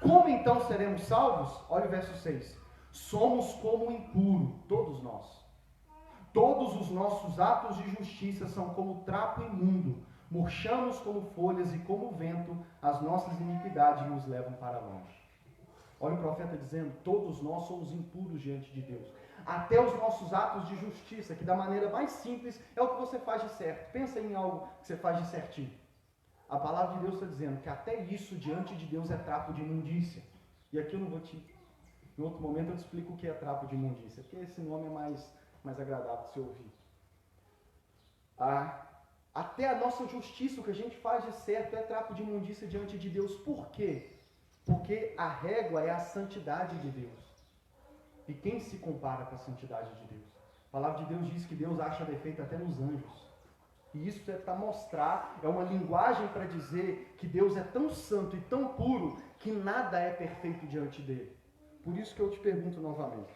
Como então seremos salvos? Olha o verso 6. Somos como impuro, todos nós. Todos os nossos atos de justiça são como trapo imundo. Murchamos como folhas e como vento, as nossas iniquidades nos levam para longe. Olha o profeta dizendo, todos nós somos impuros diante de Deus. Até os nossos atos de justiça, que da maneira mais simples é o que você faz de certo. Pensa em algo que você faz de certinho. A palavra de Deus está dizendo que até isso diante de Deus é trapo de imundícia. E aqui eu não vou em outro momento eu te explico o que é trapo de imundícia, porque esse nome é mais agradável de se ouvir. Até a nossa justiça, o que a gente faz de certo, é trapo de imundícia diante de Deus. Por quê? Porque a régua é a santidade de Deus. E quem se compara com a santidade de Deus? A palavra de Deus diz que Deus acha defeito até nos anjos. E isso é para mostrar, é uma linguagem para dizer que Deus é tão santo e tão puro que nada é perfeito diante dele. Por isso que eu te pergunto novamente.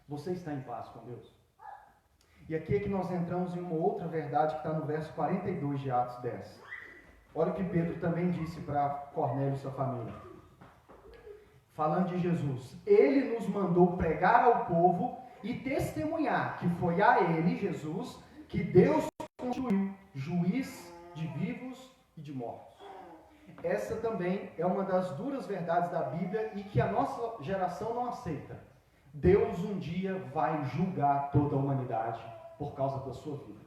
Você está em paz com Deus? E aqui é que nós entramos em uma outra verdade que está no verso 42 de Atos 10. Olha o que Pedro também disse para Cornélio e sua família. Falando de Jesus. Ele nos mandou pregar ao povo e testemunhar que foi a ele, Jesus, que Deus constituiu juiz de vivos e de mortos. Essa também é uma das duras verdades da Bíblia e que a nossa geração não aceita. Deus um dia vai julgar toda a humanidade por causa da sua vida.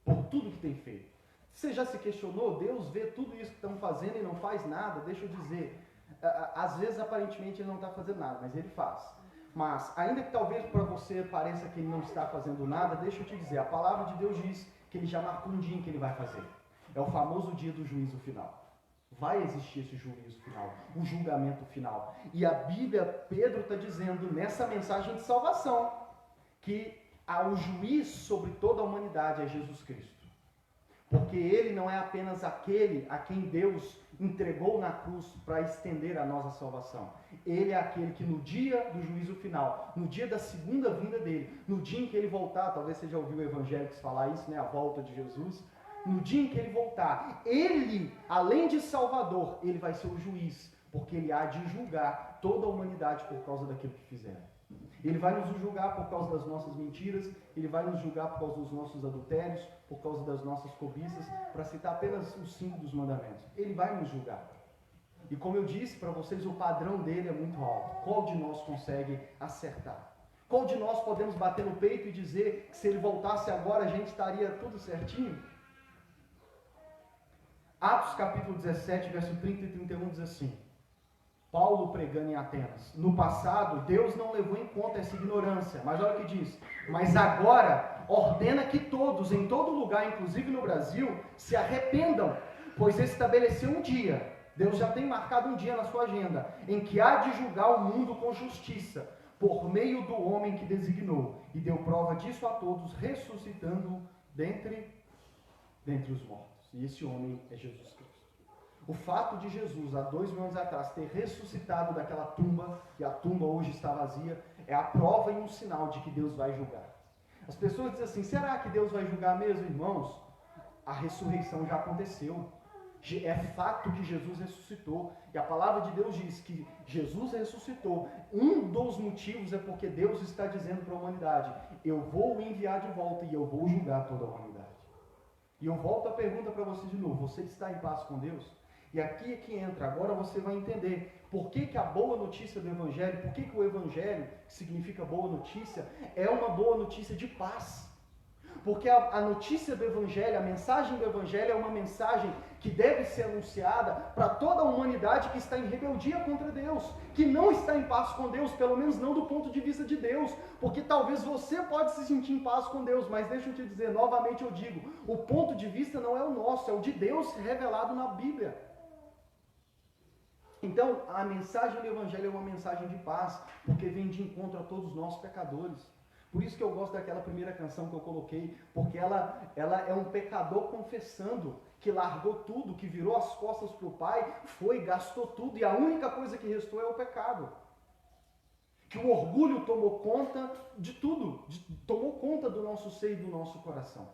Por tudo que tem feito. Você já se questionou? Deus vê tudo isso que estão fazendo e não faz nada? Deixa eu dizer, às vezes aparentemente ele não está fazendo nada, mas ele faz. Mas, ainda que talvez para você pareça que ele não está fazendo nada, deixa eu te dizer, a palavra de Deus diz que ele já marcou um dia em que ele vai fazer. É o famoso dia do juízo final. Vai existir esse juízo final, o julgamento final. E a Bíblia, Pedro está dizendo nessa mensagem de salvação, que o juiz sobre toda a humanidade é Jesus Cristo. Porque ele não é apenas aquele a quem Deus entregou na cruz para estender a nossa salvação. Ele é aquele que no dia do juízo final, no dia da segunda vinda dele, no dia em que ele voltar, talvez você já ouviu evangélicos falar isso, né? A volta de Jesus. no dia em que ele voltar, ele, além de Salvador, ele vai ser o juiz, porque ele há de julgar toda a humanidade por causa daquilo que fizeram. Ele vai nos julgar por causa das nossas mentiras, ele vai nos julgar por causa dos nossos adultérios, por causa das nossas cobiças, para citar apenas os 5 dos mandamentos. Ele vai nos julgar. E como eu disse para vocês, o padrão dele é muito alto. Qual de nós consegue acertar? Qual de nós podemos bater no peito e dizer que se ele voltasse agora a gente estaria tudo certinho? Atos capítulo 17, verso 30 e 31 diz assim: Paulo pregando em Atenas: no passado Deus não levou em conta essa ignorância, mas olha o que diz: mas agora ordena que todos, em todo lugar, inclusive no Brasil, se arrependam, pois estabeleceu um dia, Deus já tem marcado um dia na sua agenda, em que há de julgar o mundo com justiça, por meio do homem que designou, e deu prova disso a todos, ressuscitando dentre os mortos. E esse homem é Jesus Cristo. O fato de Jesus, há 2000 anos atrás, ter ressuscitado daquela tumba, e a tumba hoje está vazia, é a prova e um sinal de que Deus vai julgar. As pessoas dizem assim: será que Deus vai julgar mesmo, irmãos? A ressurreição já aconteceu. É fato que Jesus ressuscitou. E a palavra de Deus diz que Jesus ressuscitou. Um dos motivos é porque Deus está dizendo para a humanidade: eu vou enviar de volta e eu vou julgar toda a humanidade. E eu volto a pergunta para você de novo: você está em paz com Deus? E aqui é que entra, agora você vai entender por que a boa notícia do Evangelho, por que o Evangelho, que significa boa notícia, é uma boa notícia de paz. Porque a notícia do Evangelho, a mensagem do Evangelho é uma mensagem que deve ser anunciada para toda a humanidade que está em rebeldia contra Deus, que não está em paz com Deus, pelo menos não do ponto de vista de Deus, porque talvez você pode se sentir em paz com Deus, mas deixa eu te dizer, novamente eu digo, o ponto de vista não é o nosso, é o de Deus revelado na Bíblia. Então, a mensagem do Evangelho é uma mensagem de paz, porque vem de encontro a todos nós pecadores. Por isso que eu gosto daquela primeira canção que eu coloquei, porque ela é um pecador confessando que largou tudo, que virou as costas para o Pai, foi, gastou tudo, e a única coisa que restou é o pecado. Que o orgulho tomou conta de tudo, tomou conta do nosso ser e do nosso coração.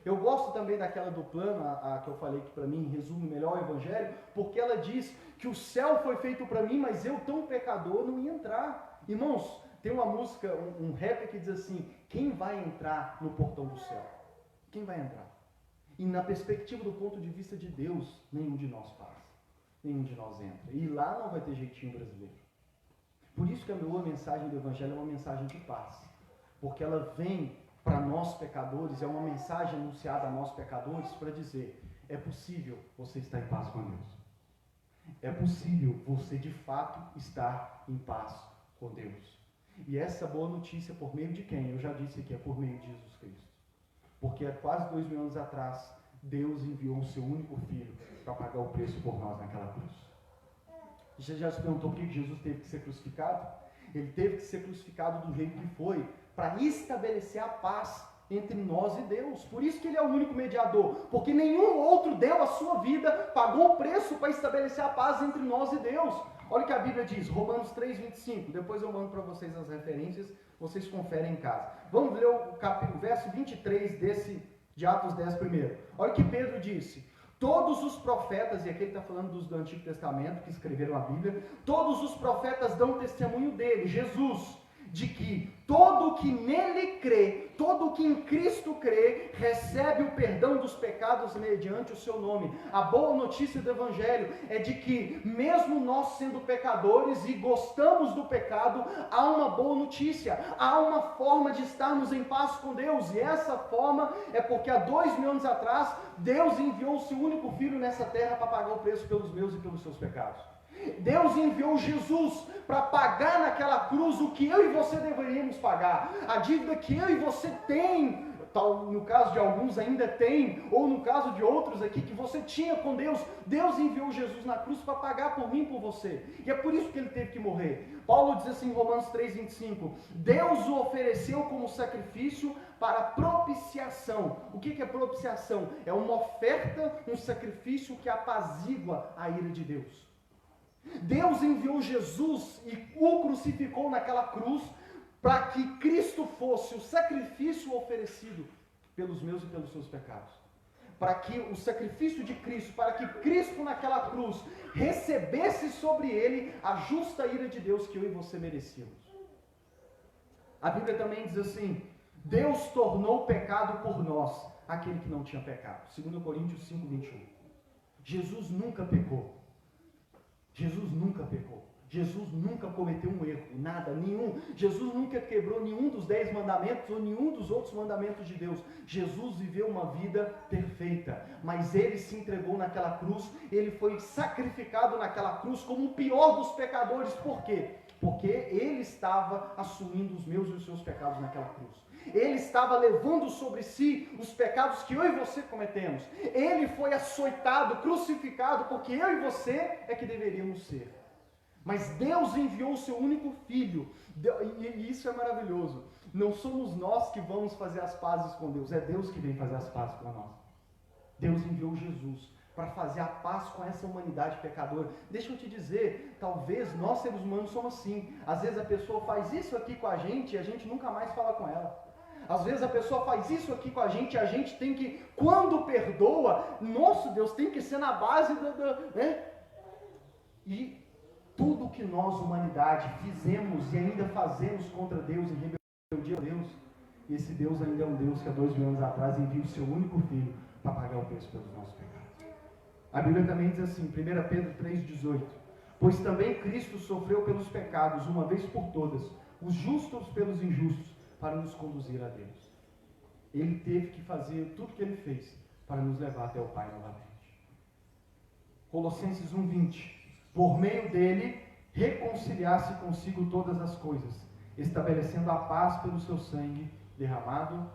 Eu gosto também daquela do plano, a que eu falei que para mim resume melhor o Evangelho, porque ela diz que o céu foi feito para mim, mas eu, tão pecador, não ia entrar. Irmãos, tem uma música, um rap que diz assim: quem vai entrar no portão do céu? Quem vai entrar? E na perspectiva do ponto de vista de Deus, nenhum de nós passa. Nenhum de nós entra. E lá não vai ter jeitinho brasileiro. Por isso que a minha mensagem do Evangelho é uma mensagem de paz. Porque ela vem para nós pecadores, é uma mensagem anunciada a nós pecadores para dizer: é possível você estar em paz com Deus. É possível você de fato estar em paz com Deus. E essa boa notícia por meio de quem? Eu já disse que é por meio de Jesus Cristo. Porque há quase 2000 anos atrás, Deus enviou o seu único Filho para pagar o preço por nós naquela cruz. Você já se perguntou por que Jesus teve que ser crucificado? Ele teve que ser crucificado do jeito que foi, para estabelecer a paz entre nós e Deus. Por isso que ele é o único mediador, porque nenhum outro deu a sua vida, pagou o preço para estabelecer a paz entre nós e Deus. Olha o que a Bíblia diz, Romanos 3:25, depois eu mando para vocês as referências, vocês conferem em casa. Vamos ler o verso 23 de Atos 10 primeiro. Olha o que Pedro disse: todos os profetas, e aqui ele está falando do Antigo Testamento, que escreveram a Bíblia, todos os profetas dão testemunho dele, Jesus, de que todo que nele crê, todo que em Cristo crê, recebe o perdão dos pecados mediante o seu nome. A boa notícia do Evangelho é de que, mesmo nós sendo pecadores e gostamos do pecado, há uma boa notícia, há uma forma de estarmos em paz com Deus, e essa forma é porque há 2000 anos atrás, Deus enviou o seu único Filho nessa terra para pagar o preço pelos meus e pelos seus pecados. Deus enviou Jesus para pagar naquela cruz o que eu e você deveríamos pagar, a dívida que eu e você tem, no caso de alguns ainda tem, ou no caso de outros aqui que você tinha com Deus. Deus enviou Jesus na cruz para pagar por mim e por você, e é por isso que ele teve que morrer. Paulo diz assim em Romanos 3:25, Deus o ofereceu como sacrifício para propiciação. O que é propiciação? É uma oferta, um sacrifício que apazigua a ira de Deus. Deus enviou Jesus e o crucificou naquela cruz para que Cristo fosse o sacrifício oferecido pelos meus e pelos seus pecados. para que o sacrifício de Cristo, para que Cristo naquela cruz recebesse sobre ele a justa ira de Deus que eu e você merecíamos. A Bíblia também diz assim: Deus tornou pecado por nós aquele que não tinha pecado. 2 Coríntios 5, 21. Jesus nunca pecou. Jesus nunca pecou. Jesus nunca cometeu um erro, nada, nenhum. Jesus nunca quebrou nenhum dos 10 mandamentos ou nenhum dos outros mandamentos de Deus. Jesus viveu uma vida perfeita, mas ele se entregou naquela cruz, ele foi sacrificado naquela cruz como o pior dos pecadores. Por quê? Porque ele estava assumindo os meus e os seus pecados naquela cruz. Ele estava levando sobre si os pecados que eu e você cometemos. Ele foi açoitado, crucificado, porque eu e você é que deveríamos ser. Mas Deus enviou o seu único filho, e isso é maravilhoso. Não somos nós que vamos fazer as pazes com Deus, é Deus que vem fazer as pazes para nós. Deus enviou Jesus para fazer a paz com essa humanidade pecadora. Deixa eu te dizer, talvez nós seres humanos somos assim. Às vezes a pessoa faz isso aqui com a gente e a gente nunca mais fala com ela. Às vezes a pessoa faz isso aqui com a gente tem que, quando perdoa, nosso Deus, tem que ser na base né? E tudo que nós, humanidade, fizemos e ainda fazemos contra Deus em rebeldia a Deus, esse Deus ainda é um Deus que há 2000 anos atrás enviou o seu único filho para pagar o preço pelos nossos pecados. A Bíblia também diz assim, 1 Pedro 3,18: Pois também Cristo sofreu pelos pecados, uma vez por todas, os justos pelos injustos, para nos conduzir a Deus. Ele teve que fazer tudo o que ele fez para nos levar até o Pai novamente. Colossenses 1,20: Por meio dele, reconciliar-se consigo todas as coisas, estabelecendo a paz pelo seu sangue derramado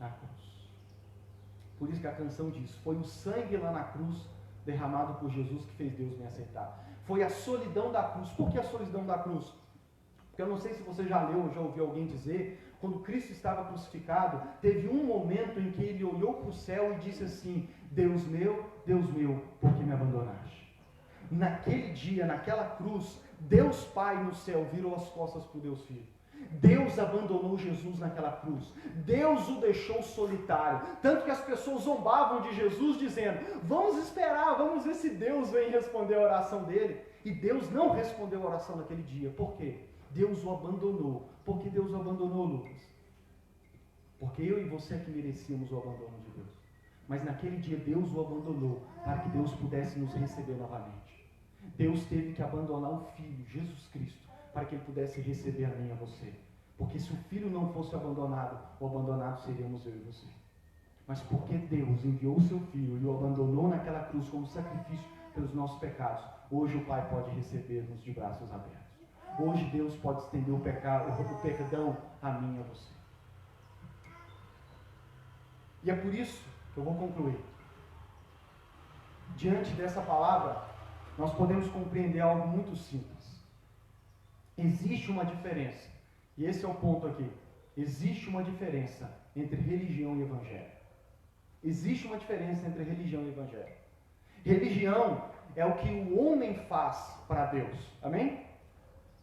na cruz. Por isso que a canção diz: foi o sangue lá na cruz, derramado por Jesus, que fez Deus me aceitar. Foi a solidão da cruz. Por que a solidão da cruz? Porque eu não sei se você já leu ou já ouviu alguém dizer, quando Cristo estava crucificado, teve um momento em que ele olhou para o céu e disse assim: Deus meu, por que me abandonaste? Naquele dia, naquela cruz, Deus Pai no céu virou as costas para o Deus Filho. Deus abandonou Jesus naquela cruz. Deus o deixou solitário. Tanto que as pessoas zombavam de Jesus dizendo: vamos esperar, vamos ver se Deus vem responder a oração dele. E Deus não respondeu a oração naquele dia. Por quê? Deus o abandonou. Por que Deus o abandonou, Lucas? Porque eu e você é que merecíamos o abandono de Deus. Mas naquele dia Deus o abandonou para que Deus pudesse nos receber novamente. Deus teve que abandonar o Filho, Jesus Cristo, para que ele pudesse receber a mim e a você. Porque se o Filho não fosse abandonado, o abandonado seríamos eu e você. Mas porque Deus enviou o seu Filho e o abandonou naquela cruz como sacrifício pelos nossos pecados, hoje o Pai pode receber-nos de braços abertos. Hoje Deus pode estender o perdão a mim e a você. E é por isso que eu vou concluir. Diante dessa palavra, nós podemos compreender algo muito simples. Existe uma diferença, e esse é o ponto aqui. Existe uma diferença entre religião e evangelho. Existe uma diferença entre religião e evangelho. Religião é o que o homem faz para Deus. Amém?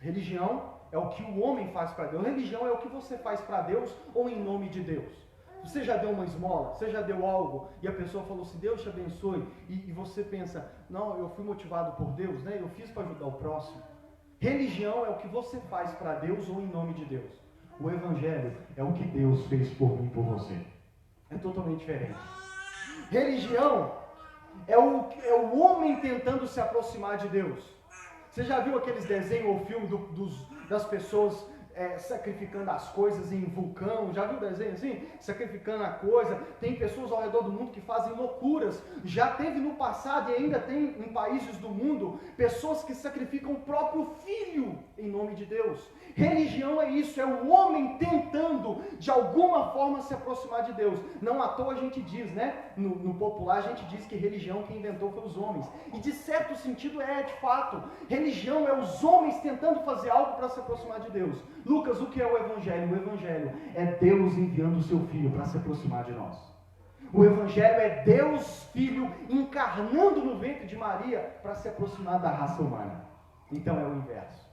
Religião é o que o homem faz para Deus. Religião é o que você faz para Deus ou em nome de Deus. Você já deu uma esmola? Você já deu algo? E a pessoa falou assim: Deus te abençoe. E você pensa: não, eu fui motivado por Deus, né? Eu fiz para ajudar o próximo. Religião é o que você faz para Deus ou em nome de Deus. O evangelho é o que Deus fez por mim e por você. É totalmente diferente. Religião é o homem tentando se aproximar de Deus. Você já viu aqueles desenhos ou filmes das pessoas sacrificando as coisas em vulcão? Já viu desenho assim? Sacrificando a coisa. Tem pessoas ao redor do mundo que fazem loucuras. Já teve no passado e ainda tem em países do mundo pessoas que sacrificam o próprio filho em nome de Deus. Religião é isso, é o homem tentando de alguma forma se aproximar de Deus. Não à toa a gente diz, né? No popular a gente diz que religião quem inventou foi os homens. E de certo sentido de fato. Religião é os homens tentando fazer algo para se aproximar de Deus. Lucas, o que é o evangelho? O evangelho é Deus enviando o seu filho para se aproximar de nós. O evangelho é Deus Filho encarnando no ventre de Maria para se aproximar da raça humana. Então é o inverso.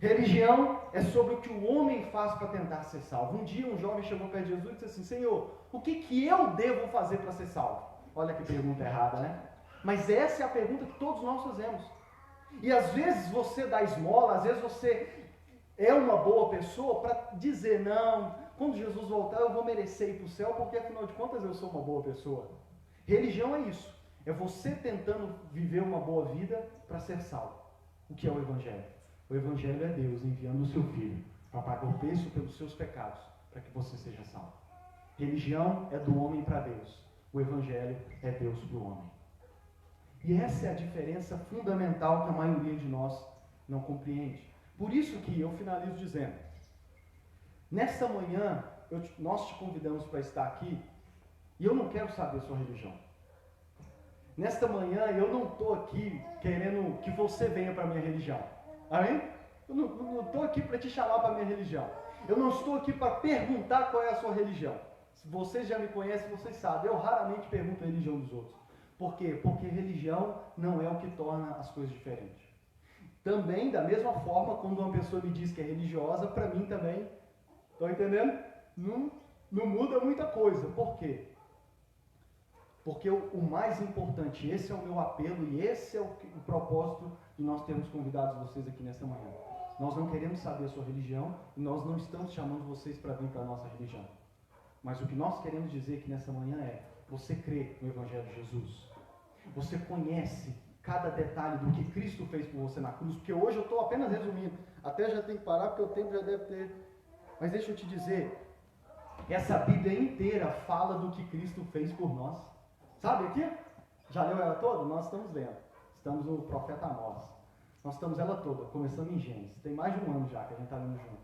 Religião é sobre o que o homem faz para tentar ser salvo. Um dia um jovem chegou perto de Jesus e disse assim: Senhor, o que eu devo fazer para ser salvo? Olha que pergunta errada, né? Mas essa é a pergunta que todos nós fazemos. E às vezes você dá esmola, às vezes você é uma boa pessoa para dizer, não, quando Jesus voltar eu vou merecer ir para o céu, porque afinal de contas eu sou uma boa pessoa. Religião é isso. É você tentando viver uma boa vida para ser salvo. O que é o Evangelho? O Evangelho é Deus enviando o seu Filho para pagar o preço pelos seus pecados, para que você seja salvo. Religião é do homem para Deus. O Evangelho é Deus para o homem. E essa é a diferença fundamental que a maioria de nós não compreende. Por isso que eu finalizo dizendo, nesta manhã nós te convidamos para estar aqui e eu não quero saber a sua religião. Nesta manhã eu não estou aqui querendo que você venha para a minha religião. Amém? Eu não estou aqui para te chamar para a minha religião. Eu não estou aqui para perguntar qual é a sua religião. Se vocês já me conhecem, vocês sabem. Eu raramente pergunto a religião dos outros. Por quê? Porque religião não é o que torna as coisas diferentes. Também, da mesma forma, quando uma pessoa me diz que é religiosa, para mim também, estão entendendo? Não muda muita coisa. Por quê? Porque o mais importante, esse é o meu apelo e esse é o propósito de nós termos convidado vocês aqui nessa manhã. Nós não queremos saber a sua religião e nós não estamos chamando vocês para vir para a nossa religião. Mas o que nós queremos dizer aqui nessa manhã é, você crê no Evangelho de Jesus? Você conhece cada detalhe do que Cristo fez por você na cruz? Porque hoje eu estou apenas resumindo. Até já tenho que parar porque o tempo já deve ter... Mas deixa eu te dizer, essa Bíblia inteira fala do que Cristo fez por nós. Sabe aqui? Já leu ela toda? Nós estamos lendo. Estamos no profeta Amós. Nós estamos ela toda, começando em Gênesis. Tem mais de um ano já que a gente está lendo junto.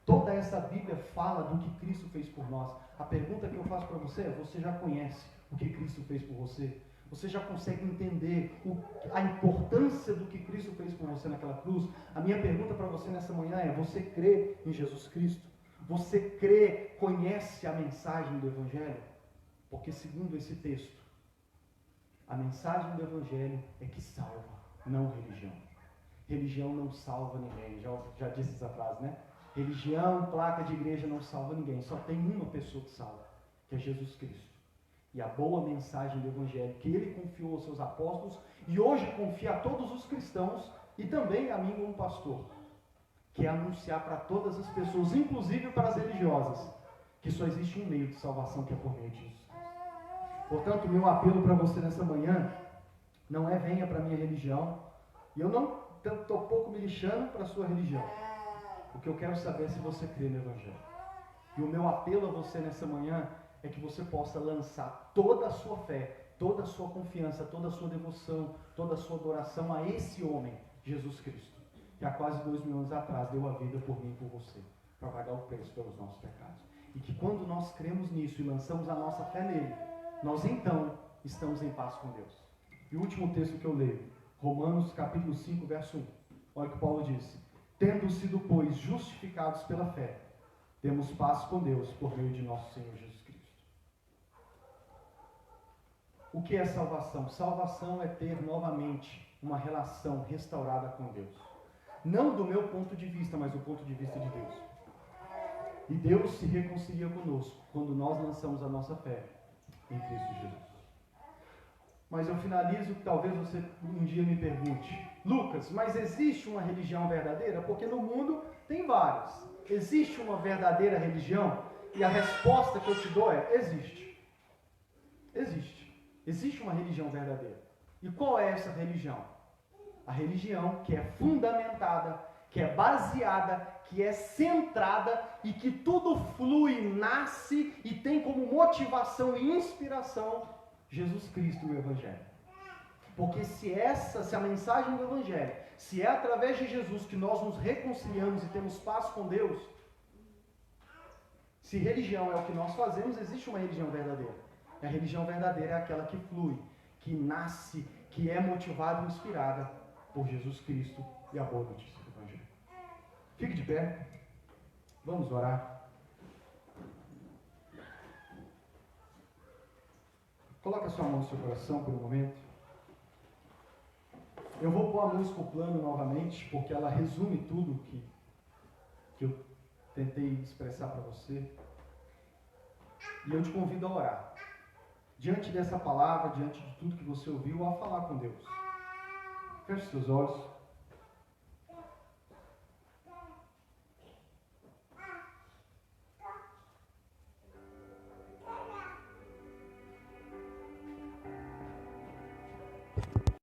Toda essa Bíblia fala do que Cristo fez por nós. A pergunta que eu faço para você é, você já conhece o que Cristo fez por você? Você já consegue entender a importância do que Cristo fez por você naquela cruz? A minha pergunta para você nessa manhã é, você crê em Jesus Cristo? Você crê, conhece a mensagem do Evangelho? Porque segundo esse texto, a mensagem do Evangelho é que salva, não religião. Religião não salva ninguém. Já disse essa frase, né? Religião, placa de igreja não salva ninguém. Só tem uma pessoa que salva, que é Jesus Cristo. E a boa mensagem do Evangelho, que Ele confiou aos seus apóstolos e hoje confia a todos os cristãos e também a mim como pastor, que é anunciar para todas as pessoas, inclusive para as religiosas, que só existe um meio de salvação, que é por meio de Jesus. Portanto, meu apelo para você nessa manhã não é venha para a minha religião. E eu não estou pouco me lixando para a sua religião. O que eu quero saber é se você crê no Evangelho. E o meu apelo a você nessa manhã é que você possa lançar toda a sua fé, toda a sua confiança, toda a sua devoção, toda a sua adoração a esse homem, Jesus Cristo, que há quase 2000 anos atrás deu a vida por mim e por você, para pagar o preço pelos nossos pecados. E que quando nós cremos nisso e lançamos a nossa fé nele, nós então estamos em paz com Deus. E o último texto que eu leio, Romanos capítulo 5, verso 1. Olha o que Paulo diz. Tendo sido, pois, justificados pela fé, temos paz com Deus por meio de nosso Senhor Jesus Cristo. O que é salvação? Salvação é ter novamente uma relação restaurada com Deus. Não do meu ponto de vista, mas do ponto de vista de Deus. E Deus se reconcilia conosco quando nós lançamos a nossa fé em Cristo Jesus. Mas eu finalizo, talvez você um dia me pergunte, Lucas, mas existe uma religião verdadeira? Porque no mundo tem várias. Existe uma verdadeira religião? E a resposta que eu te dou é, existe. Existe. Existe uma religião verdadeira. E qual é essa religião? A religião que é fundamentada, que é baseada, que é centrada e que tudo flui, nasce e tem como motivação e inspiração Jesus Cristo e o Evangelho. Porque se a mensagem do Evangelho, se é através de Jesus que nós nos reconciliamos e temos paz com Deus, se religião é o que nós fazemos, existe uma religião verdadeira. E a religião verdadeira é aquela que flui, que nasce, que é motivada e inspirada por Jesus Cristo e a boa notícia do Evangelho. Fique de pé. Vamos orar. Coloque a sua mão no seu coração por um momento. Eu vou pôr a música no plano novamente, porque ela resume tudo que eu tentei expressar para você. E eu te convido a orar. diante dessa palavra, diante de tudo que você ouviu, a falar com Deus. Feche seus olhos.